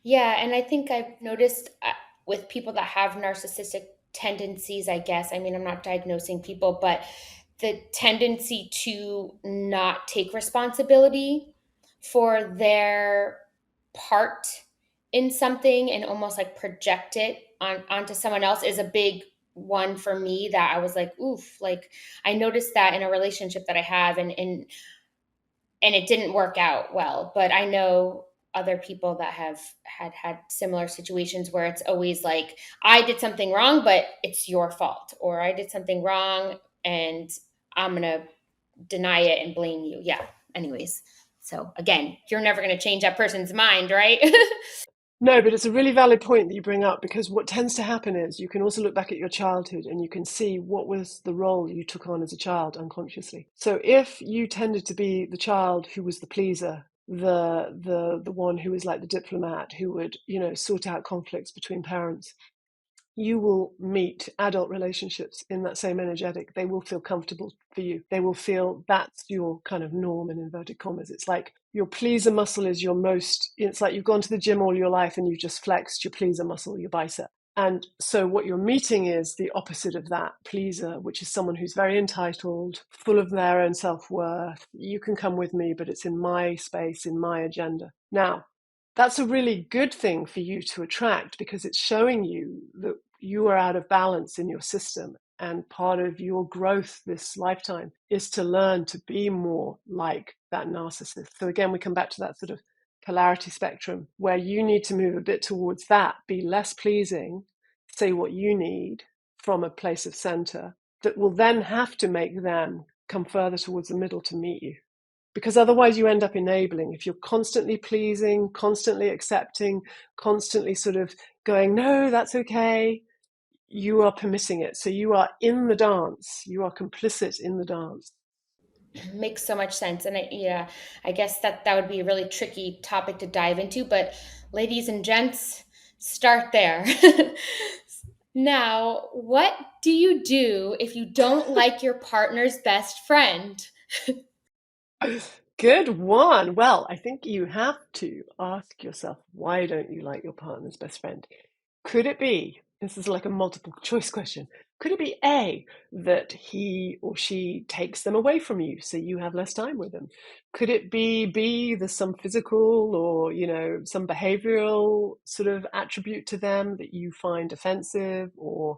Yeah, and I think I've noticed with people that have narcissistic tendencies, I guess. I mean, I'm not diagnosing people, but the tendency to not take responsibility for their part in something and almost like project it onto someone else is a big one for me that I was like, oof, like I noticed that in a relationship that I have and it didn't work out well. But I know other people that have had similar situations where it's always like, I did something wrong, but it's your fault, or I did something wrong and I'm going to deny it and blame you. Yeah. Anyways. So again, you're never going to change that person's mind, right? No, but it's a really valid point that you bring up because what tends to happen is you can also look back at your childhood and you can see what was the role you took on as a child unconsciously. So if you tended to be the child who was the pleaser, the one who was like the diplomat who would, sort out conflicts between parents, you will meet adult relationships in that same energetic. They will feel comfortable for you. They will feel that's your kind of norm in inverted commas. It's like your pleaser muscle is it's like you've gone to the gym all your life and you've just flexed your pleaser muscle, your bicep. And so what you're meeting is the opposite of that pleaser, which is someone who's very entitled, full of their own self-worth. You can come with me, but it's in my space, in my agenda. Now, that's a really good thing for you to attract because it's showing you that you are out of balance in your system. And part of your growth this lifetime is to learn to be more like that narcissist. So again, we come back to that sort of polarity spectrum where you need to move a bit towards that, be less pleasing, say what you need from a place of center that will then have to make them come further towards the middle to meet you, because otherwise you end up enabling. If you're constantly pleasing, constantly accepting, constantly sort of going, no, that's okay, you are permitting it. So you are in the dance, you are complicit in the dance. Makes so much sense. And yeah, I guess that would be a really tricky topic to dive into, but ladies and gents, start there. Now, what do you do if you don't like your partner's best friend? Good one. Well, I think you have to ask yourself, why don't you like your partner's best friend? Could it be, this is like a multiple choice question, could it be A, that he or she takes them away from you so you have less time with them? Could it be B, there's some physical or, some behavioral sort of attribute to them that you find offensive or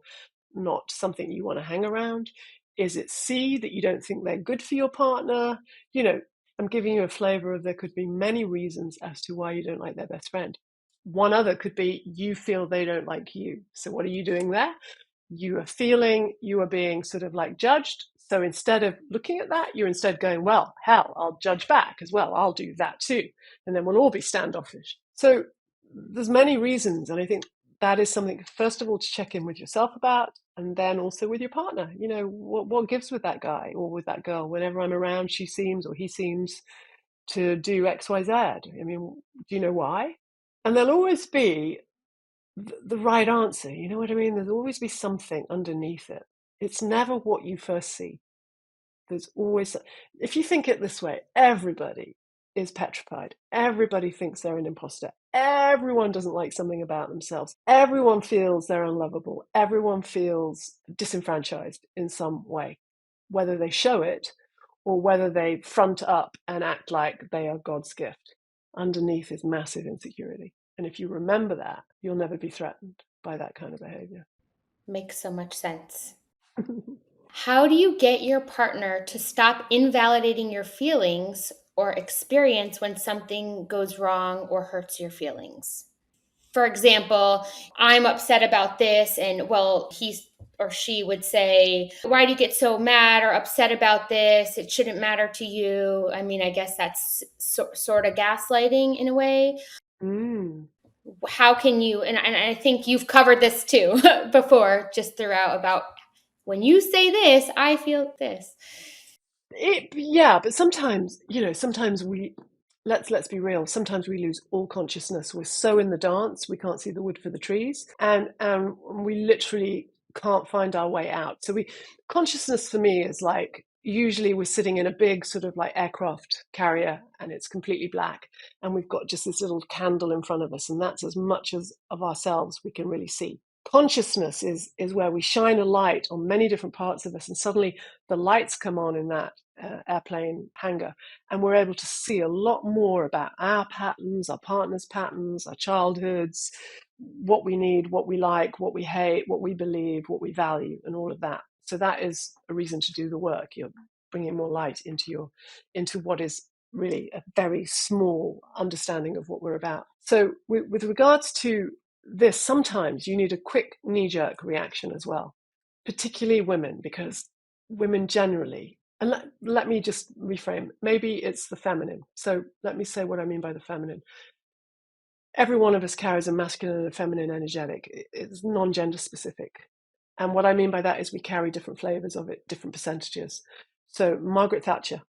not something you want to hang around? Is it C, that you don't think they're good for your partner? I'm giving you a flavor of there could be many reasons as to why you don't like their best friend. One other could be you feel they don't like you. So what are you doing there? You are feeling you are being sort of like judged. So instead of looking at that, you're instead going, well, hell, I'll judge back as well. I'll do that too. And then we'll all be standoffish. So there's many reasons. And I think that is something, first of all, to check in with yourself about, and then also with your partner. You know, what gives with that guy or with that girl? Whenever I'm around, she seems or he seems to do X, Y, Z. I mean, do you know why? And there'll always be the right answer. You know what I mean? There'll always be something underneath it. It's never what you first see. There's always, if you think it this way, everybody is petrified. Everybody thinks they're an imposter. Everyone doesn't like something about themselves. Everyone feels they're unlovable. Everyone feels disenfranchised in some way, whether they show it or whether they front up and act like they are God's gift. Underneath is massive insecurity. And if you remember that, you'll never be threatened by that kind of behavior. Makes so much sense. How do you get your partner to stop invalidating your feelings or experience when something goes wrong or hurts your feelings? For example, I'm upset about this, and well, he or she would say, why do you get so mad or upset about this? It shouldn't matter to you. I mean, I guess that's sort of gaslighting in a way. Mm. How can you, and I think you've covered this too before, just throughout, about when you say this, I feel this. Yeah, but sometimes, you know, sometimes we let's be real. Sometimes we lose all consciousness. We're so in the dance, we can't see the wood for the trees, and we literally can't find our way out. So we consciousness for me is like usually we're sitting in a big sort of like aircraft carrier and it's completely black and we've got just this little candle in front of us and that's as much as of ourselves we can really see. Consciousness is where we shine a light on many different parts of us and suddenly the lights come on in that airplane hangar and we're able to see a lot more about our patterns, our partner's patterns, our childhoods, what we need, what we like, what we hate, what we believe, what we value, and all of that. So that is a reason to do the work. You're bringing more light into what is really a very small understanding of what we're about. So with regards to this, sometimes you need a quick knee-jerk reaction as well, particularly women, because women generally, and let me just reframe, maybe it's the feminine. So let me say what I mean by the feminine. Every one of us carries a masculine and a feminine energetic. It's non-gender specific. And what I mean by that is we carry different flavors of it, different percentages. So Margaret Thatcher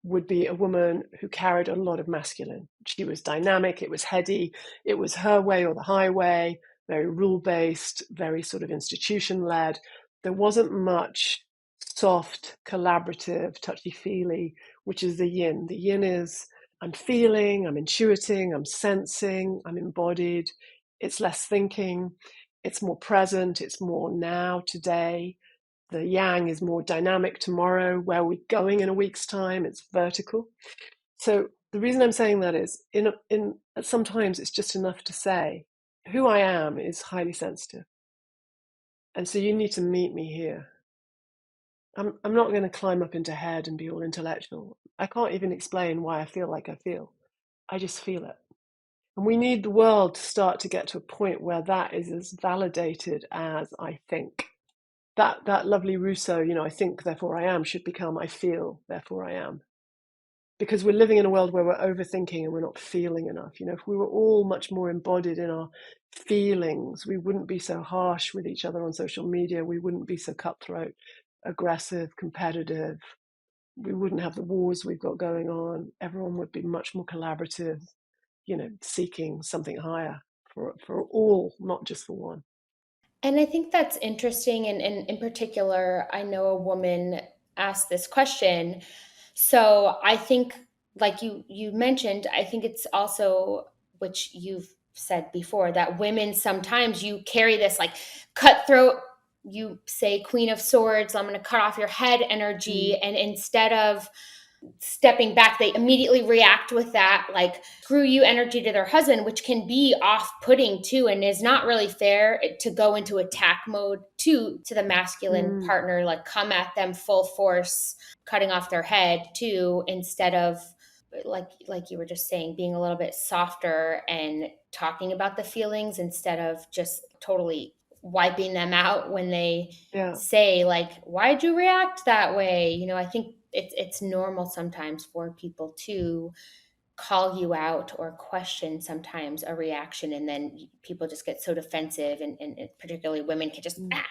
would be a woman who carried a lot of masculine. She was dynamic, it was heady, it was her way or the highway, very rule-based, very sort of institution-led. There wasn't much soft, collaborative, touchy-feely, which is the yin. The yin is I'm feeling, I'm intuiting, I'm sensing, I'm embodied. It's less thinking, it's more present, it's more now, today. The yang is more dynamic tomorrow, where we're going in a week's time, it's vertical. So the reason I'm saying that is in sometimes it's just enough to say, who I am is highly sensitive. And so you need to meet me here. I'm not going to climb up into head and be all intellectual. I can't even explain why I feel like I feel. I just feel it. And we need the world to start to get to a point where that is as validated as I think. That lovely Rousseau, you know, I think, therefore I am, should become I feel, therefore I am. Because we're living in a world where we're overthinking and we're not feeling enough. You know, if we were all much more embodied in our feelings, we wouldn't be so harsh with each other on social media. We wouldn't be so cutthroat, aggressive, competitive. We wouldn't have the wars we've got going on. Everyone would be much more collaborative, you know, seeking something higher for all, not just for one. And I think that's interesting. And in particular, I know a woman asked this question. So I think, like you mentioned, I think it's also, which you've said before, that women sometimes you carry this like cutthroat, you say Queen of Swords, I'm going to cut off your head energy. Mm, And instead of stepping back, they immediately react with that like screw you energy to their husband, which can be off-putting too, and is not really fair to go into attack mode to the masculine mm, partner, like come at them full force, cutting off their head too, instead of like you were just saying, being a little bit softer and talking about the feelings instead of just totally wiping them out when they Yeah. say like, why'd you react that way? I think it's normal sometimes for people to call you out or question sometimes a reaction, and then people just get so defensive, and particularly women can just Mm.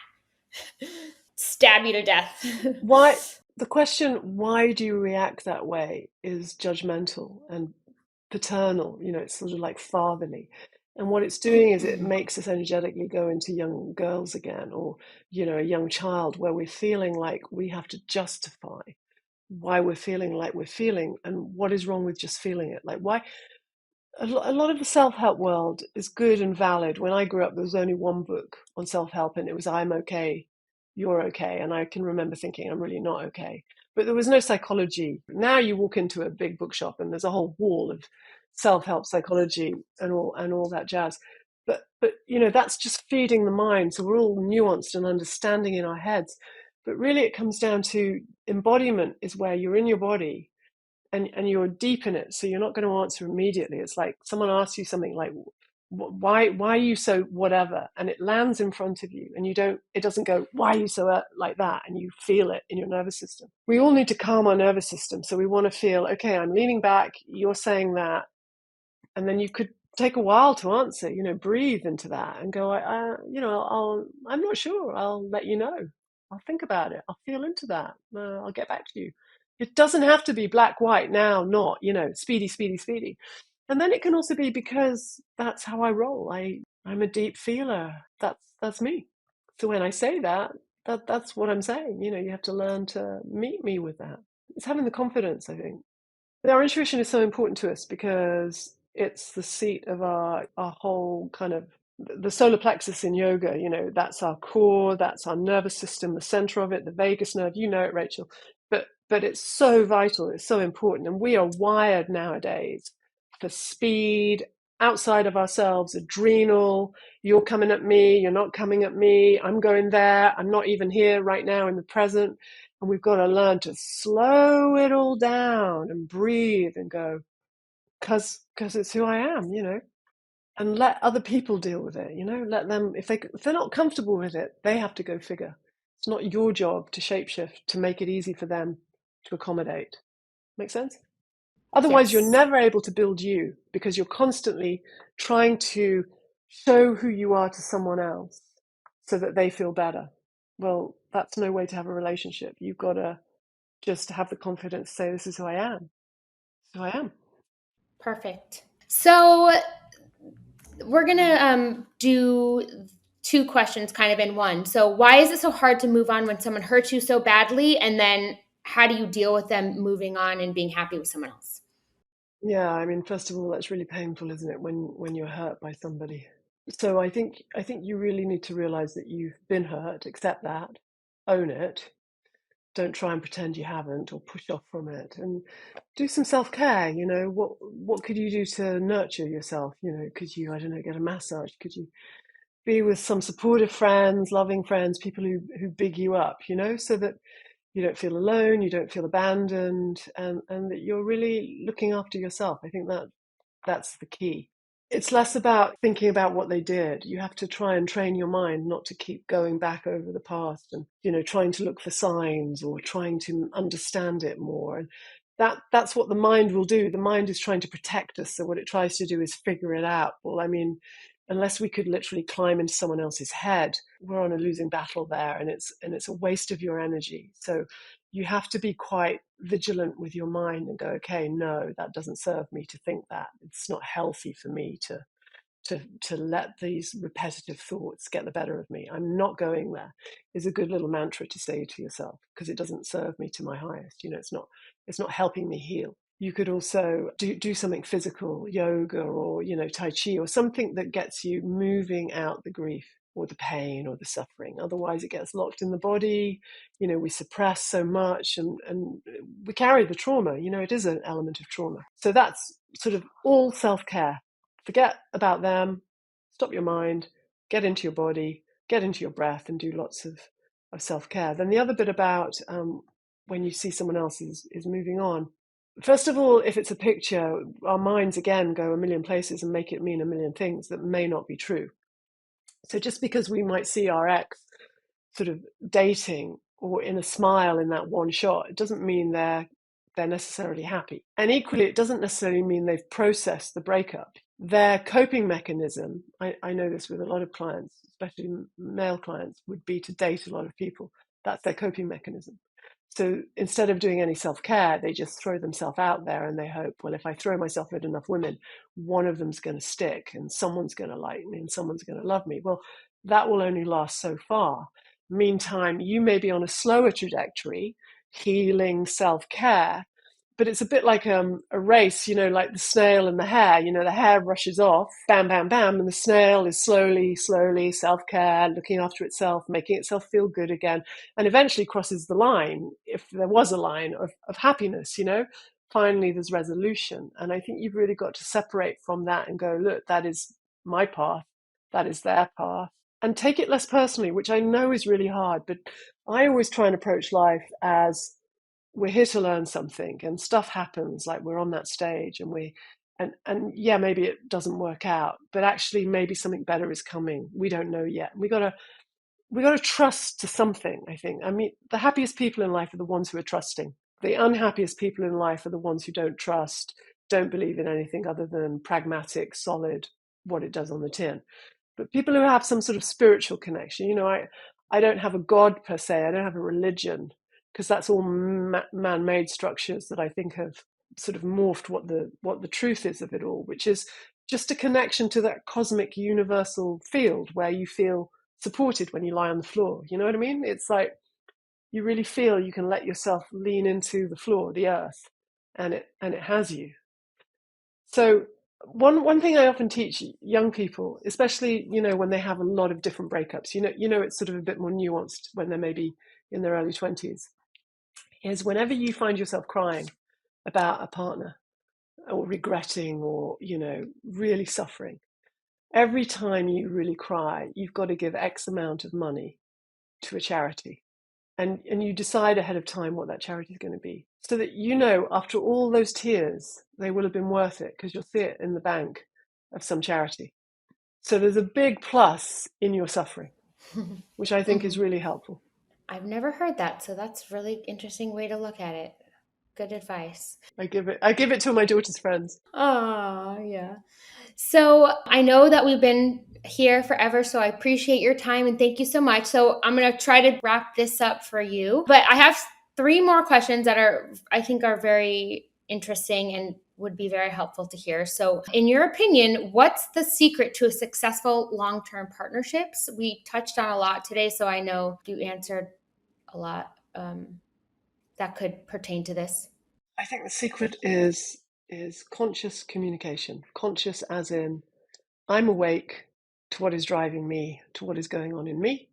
stab you to death. Why the question, why do you react that way, is judgmental and paternal, it's sort of like fatherly. And what it's doing is it makes us energetically go into young girls again, or, a young child, where we're feeling like we have to justify why we're feeling like we're feeling, and what is wrong with just feeling it. Like, why? A lot of the self-help world is good and valid. When I grew up, there was only one book on self-help, and it was I'm okay, you're okay. And I can remember thinking I'm really not okay. But there was no psychology. Now you walk into a big bookshop and there's a whole wall of self-help psychology and all that jazz. But that's just feeding the mind. So we're all nuanced and understanding in our heads. But really it comes down to embodiment, is where you're in your body and you're deep in it, so you're not going to answer immediately. It's like someone asks you something like, why are you so whatever, and it lands in front of you, and it doesn't go, why are you so like that, and you feel it in your nervous system. We all need to calm our nervous system, so we want to feel, okay, I'm leaning back, you're saying that, and then you could take a while to answer, breathe into that and go, I'm not sure, I'll let you know, I'll think about it, I'll feel into that, I'll get back to you. It doesn't have to be black, white, now, not, speedy, speedy, speedy. And then it can also be, because that's how I roll. I'm a deep feeler. That's me. So when I say that, that's what I'm saying. You have to learn to meet me with that. It's having the confidence, I think. Our intuition is so important to us because it's the seat of our whole kind of, the solar plexus in yoga, that's our core, that's our nervous system, the center of it, the vagus nerve, it, Rachel. But it's so vital, it's so important. And we are wired nowadays for speed, outside of ourselves, adrenal, you're coming at me, you're not coming at me, I'm going there, I'm not even here right now in the present. And we've got to learn to slow it all down and breathe and go, because it's who I am, and let other people deal with it, let them, if they're not comfortable with it, they have to go figure. It's not your job to shapeshift to make it easy for them to accommodate. Make sense? Otherwise, you're Yes, never able to build you, because you're constantly trying to show who you are to someone else so that they feel better. Well, that's no way to have a relationship. You've got to just have the confidence to say, this is who I am. This is who I am. perfect. So we're gonna do two questions kind of in one. So why is it so hard to move on when someone hurts you so badly, and then how do you deal with them moving on and being happy with someone else? Yeah, I mean, first of all, that's really painful, isn't it, when you're hurt by somebody? So I think you really need to realize that you've been hurt, accept that, own it. Don't try and pretend you haven't or push off from it, and do some self-care. What could you do to nurture yourself? Could you, I don't know, get a massage? Could you be with some supportive friends, loving friends, people who big you up, so that you don't feel alone, you don't feel abandoned, and that you're really looking after yourself. I think that's the key. It's less about thinking about what they did. You have to try and train your mind not to keep going back over the past and, trying to look for signs or trying to understand it more. And that's what the mind will do. The mind is trying to protect us. So what it tries to do is figure it out. Well, I mean, unless we could literally climb into someone else's head, we're on a losing battle there, and it's a waste of your energy. So you have to be quite vigilant with your mind and go, okay, no, that doesn't serve me to think that. It's not healthy for me to let these repetitive thoughts get the better of me. I'm not going there, is a good little mantra to say to yourself, because it doesn't serve me to my highest. It's not helping me heal. You could also do something physical, yoga or, Tai Chi, or something that gets you moving out the grief or the pain or the suffering. Otherwise, it gets locked in the body. We suppress so much, and we carry the trauma. It is an element of trauma. So that's sort of all self-care. Forget about them, stop your mind, get into your body, get into your breath, and do lots of self-care. Then the other bit about when you see someone else is moving on. First of all, if it's a picture, our minds again go a million places and make it mean a million things that may not be true. So just because we might see our ex sort of dating or in a smile in that one shot, it doesn't mean they're necessarily happy. And equally, it doesn't necessarily mean they've processed the breakup. Their coping mechanism, I know this with a lot of clients, especially male clients, would be to date a lot of people. That's their coping mechanism. So instead of doing any self-care, they just throw themselves out there and they hope, well, if I throw myself at enough women, one of them's going to stick and someone's going to like me and someone's going to love me. Well, that will only last so far. Meantime, you may be on a slower trajectory, healing, self-care, but it's a bit like a race, like the snail and the hare. The hare rushes off, bam, bam, bam, and the snail is slowly, slowly self-care, looking after itself, making itself feel good again, and eventually crosses the line, if there was a line of happiness. Finally there's resolution. And I think you've really got to separate from that and go, look, that is my path, that is their path, and take it less personally, which I know is really hard, but I always try and approach life as we're here to learn something, and stuff happens, like we're on that stage and yeah, maybe it doesn't work out, but actually maybe something better is coming. We don't know yet. We got to trust to something, I think. I mean, the happiest people in life are the ones who are trusting. The unhappiest people in life are the ones who don't trust, don't believe in anything other than pragmatic, solid, what it does on the tin. But people who have some sort of spiritual connection, I don't have a God per se, I don't have a religion, because that's all man-made structures that I think have sort of morphed what the truth is of it all, which is just a connection to that cosmic universal field where you feel supported when you lie on the floor. You know what I mean? It's like you really feel you can let yourself lean into the floor, the earth, and it has you. So one thing I often teach young people, especially when they have a lot of different breakups, it's sort of a bit more nuanced when they're maybe in their early 20s, is whenever you find yourself crying about a partner or regretting or really suffering, every time you really cry, you've got to give X amount of money to a charity. And you decide ahead of time what that charity is going to be, so that after all those tears, they will have been worth it, because you'll see it in the bank of some charity. So there's a big plus in your suffering, which I think is really helpful. I've never heard that, so that's a really interesting way to look at it. Good advice. I give it to my daughter's friends. Oh, yeah. So I know that we've been here forever, so I appreciate your time and thank you so much. So I'm going to try to wrap this up for you, but I have three more questions that I think are very interesting and would be very helpful to hear. So in your opinion, what's the secret to a successful long-term partnerships? We touched on a lot today, so I know you answered a lot that could pertain to this. I think the secret is conscious communication. Conscious as in I'm awake to what is driving me, to what is going on in me,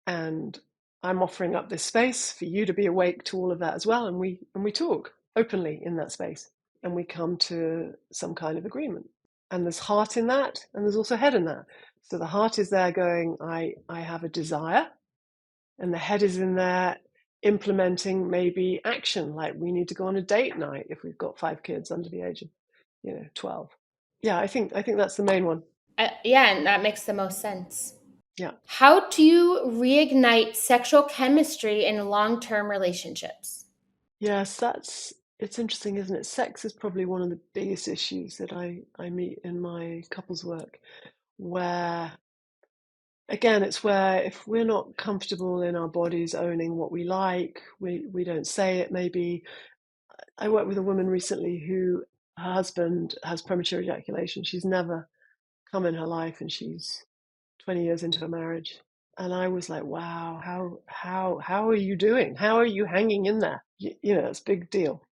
and I'm offering up this space for you to be awake to all of that as well, and we talk openly in that space, and we come to some kind of agreement. And there's heart in that, and there's also head in that. So the heart is there going, I have a desire, and the head is in there implementing maybe action, like we need to go on a date night if we've got 5 kids under the age of 12. Yeah, I think that's the main one. Yeah, and that makes the most sense. Yeah. How do you reignite sexual chemistry in long-term relationships? Yes, it's interesting, isn't it? Sex is probably one of the biggest issues that I meet in my couples work, where again, it's where if we're not comfortable in our bodies owning what we like, we don't say it maybe. I worked with a woman recently who her husband has premature ejaculation. She's never come in her life, and she's 20 years into her marriage. And I was like, wow, how are you doing? How are you hanging in there? It's a big deal.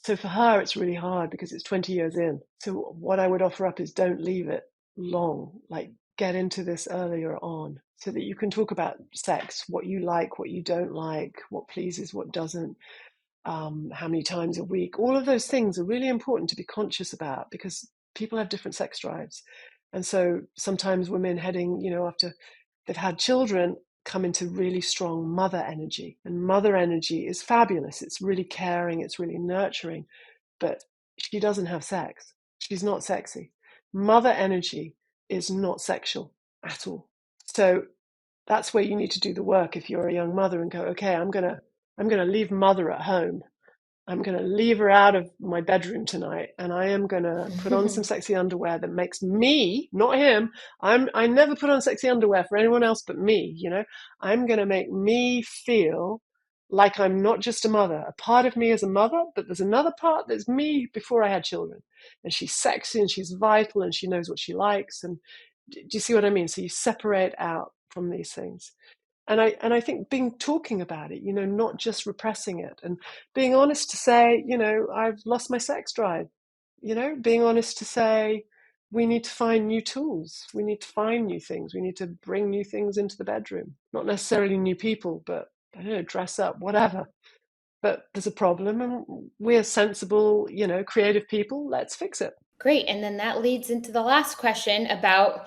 So for her, it's really hard because it's 20 years in. So what I would offer up is don't leave it long. Like get into this earlier on so that you can talk about sex, what you like, what you don't like, what pleases, what doesn't, how many times a week. All of those things are really important to be conscious about because people have different sex drives. And so sometimes women heading, after they've had children, come into really strong mother energy. And mother energy is fabulous. It's really caring, it's really nurturing, but she doesn't have sex. She's not sexy. Mother energy is not sexual at all. So that's where you need to do the work if you're a young mother and go, okay, I'm gonna leave mother at home. I'm going to leave her out of my bedroom tonight, and I am going to put on some sexy underwear that makes me, not him. I never put on sexy underwear for anyone else but me, you know. I'm going to make me feel like I'm not just a mother. A part of me is a mother, but there's another part that's me before I had children. And she's sexy and she's vital and she knows what she likes. And do you see what I mean? So you separate out from these things. And I think being talking about it, you know, not just repressing it, and being honest to say, you know, I've lost my sex drive, you know, being honest to say we need to find new tools, we need to find new things, we need to bring new things into the bedroom, not necessarily new people, but I don't know, dress up, whatever. But there's a problem, and we're sensible, you know, creative people. Let's fix it. Great. And then that leads into the last question about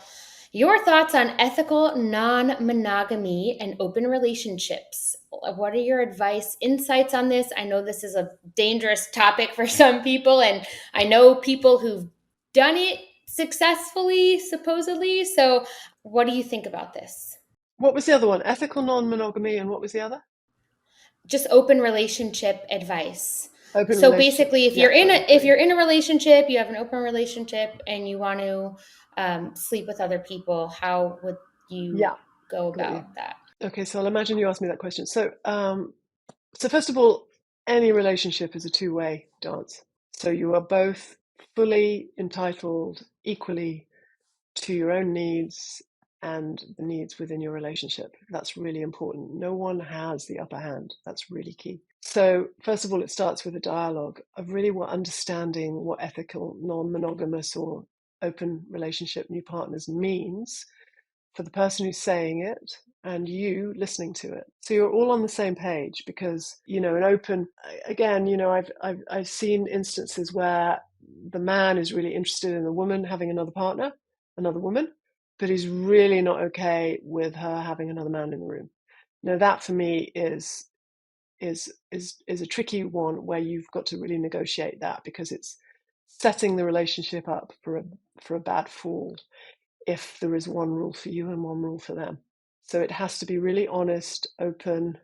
your thoughts on ethical non monogamy and open relationships. What are your advice, insights on this? I know this is a dangerous topic for some people, and I know people who've done it successfully, supposedly. So, what do you think about this? What was the other one? Ethical non-monogamy, and what was the other? Just open relationship advice. Open So relationship. basically, Yeah, if got you. you're in a relationship, you have an open relationship, and you want to sleep with other people, how would you Yeah, go got you. about that? Okay, so I'll imagine you asked me that question. So first of all, any relationship is a two-way dance. So you are both fully entitled equally to your own needs and the needs within your relationship. That's really important. No one has the upper hand. That's really key. So first of all, it starts with a dialogue of really understanding what ethical, non-monogamous or open relationship new partners means for the person who's saying it and you listening to it. So you're all on the same page because, you know, an open, again, you know, I've seen instances where the man is really interested in the woman having another partner, another woman, but he's really not okay with her having another man in the room. Now that for me is a tricky one where you've got to really negotiate that because it's setting the relationship up for a bad fall if there is one rule for you and one rule for them. So it has to be really honest, open,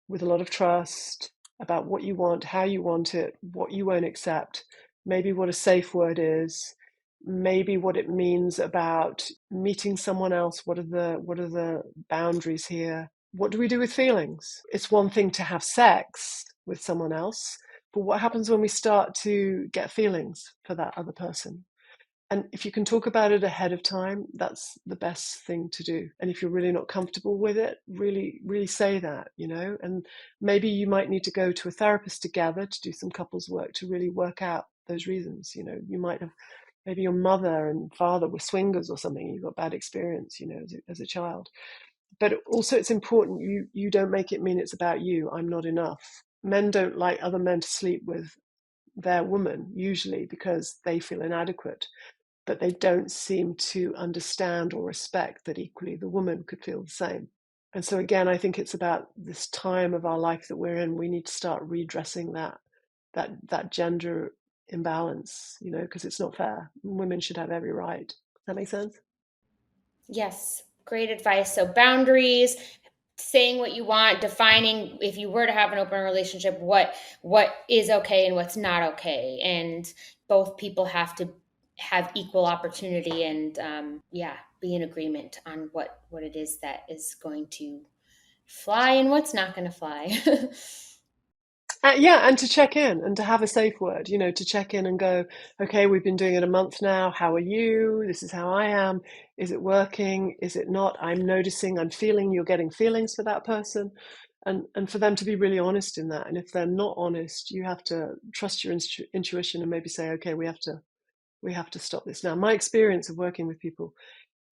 with a lot of trust about what you want, how you want it, what you won't accept, maybe what a safe word is, maybe what it means about meeting someone else. What are the boundaries here? What do we do with feelings? It's one thing to have sex with someone else, but what happens when we start to get feelings for that other person? And if you can talk about it ahead of time, that's the best thing to do. And if you're really not comfortable with it, really, really say that, you know. And maybe you might need to go to a therapist together to do some couples work to really work out those reasons. You know, you might have maybe your mother and father were swingers or something. You got bad experience, you know, as a child. But also, it's important you don't make it mean it's about you. I'm not enough. Men don't like other men to sleep with their woman usually because they feel inadequate, but they don't seem to understand or respect that equally the woman could feel the same. And so again, I think it's about this time of our life that we're in. We need to start redressing that gender imbalance, you know, because it's not fair. Women should have every right. Does that make sense? Yes, great advice. So boundaries, saying what you want, defining if you were to have an open relationship, what is okay and what's not okay, and both people have to have equal opportunity and yeah, be in agreement on what it is that is going to fly and what's not going to fly. Yeah, and to check in and to have a safe word, you know, to check in and go, okay, we've been doing it a month now. How are you? This is how I am. Is it working? Is it not? I'm noticing, I'm feeling you're getting feelings for that person. And for them to be really honest in that. And if they're not honest, you have to trust your intuition and maybe say, okay, we have to stop this now. My experience of working with people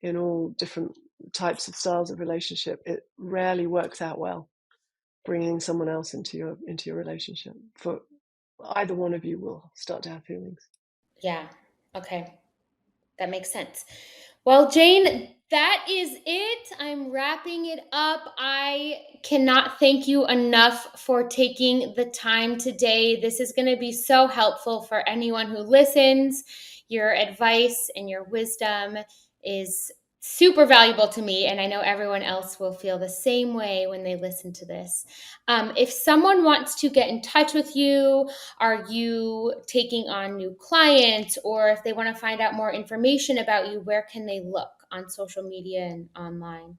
in all different types of styles of relationship, it rarely works out well bringing someone else into your relationship. For either one of you will start to have feelings. Yeah. Okay. That makes sense. Well, Jane, that is it. I'm wrapping it up. I cannot thank you enough for taking the time today. This is going to be so helpful for anyone who listens. Your advice and your wisdom is super valuable to me, and I know everyone else will feel the same way when they listen to this. If someone wants to get in touch with you, are you taking on new clients, or if they want to find out more information about you, where can they look on social media and online?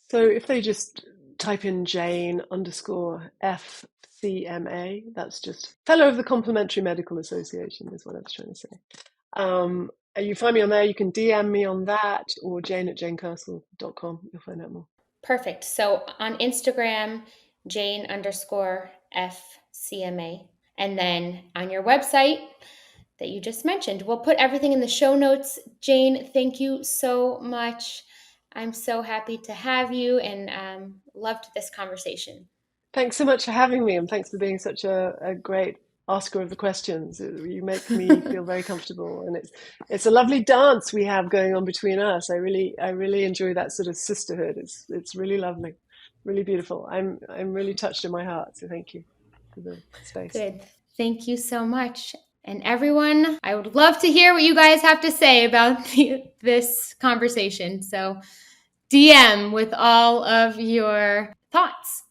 So if they just type in Jane underscore FCMA, that's just Fellow of the Complementary Medical Association, is what I was trying to say. You find me on there. You can DM me on that, or jane@janekersel.com. You'll find out more. Perfect. So on Instagram, Jane underscore FCMA. And then on your website that you just mentioned, we'll put everything in the show notes. Jane, thank you so much. I'm so happy to have you and loved this conversation. Thanks so much for having me, and thanks for being such a great asker of the questions. You make me feel very comfortable, and it's a lovely dance we have going on between us. I really enjoy that sort of sisterhood. It's really lovely, really beautiful. I'm really touched in my heart. So thank you for the space. Good. Thank you so much. And everyone, I would love to hear what you guys have to say about this conversation. So DM with all of your thoughts.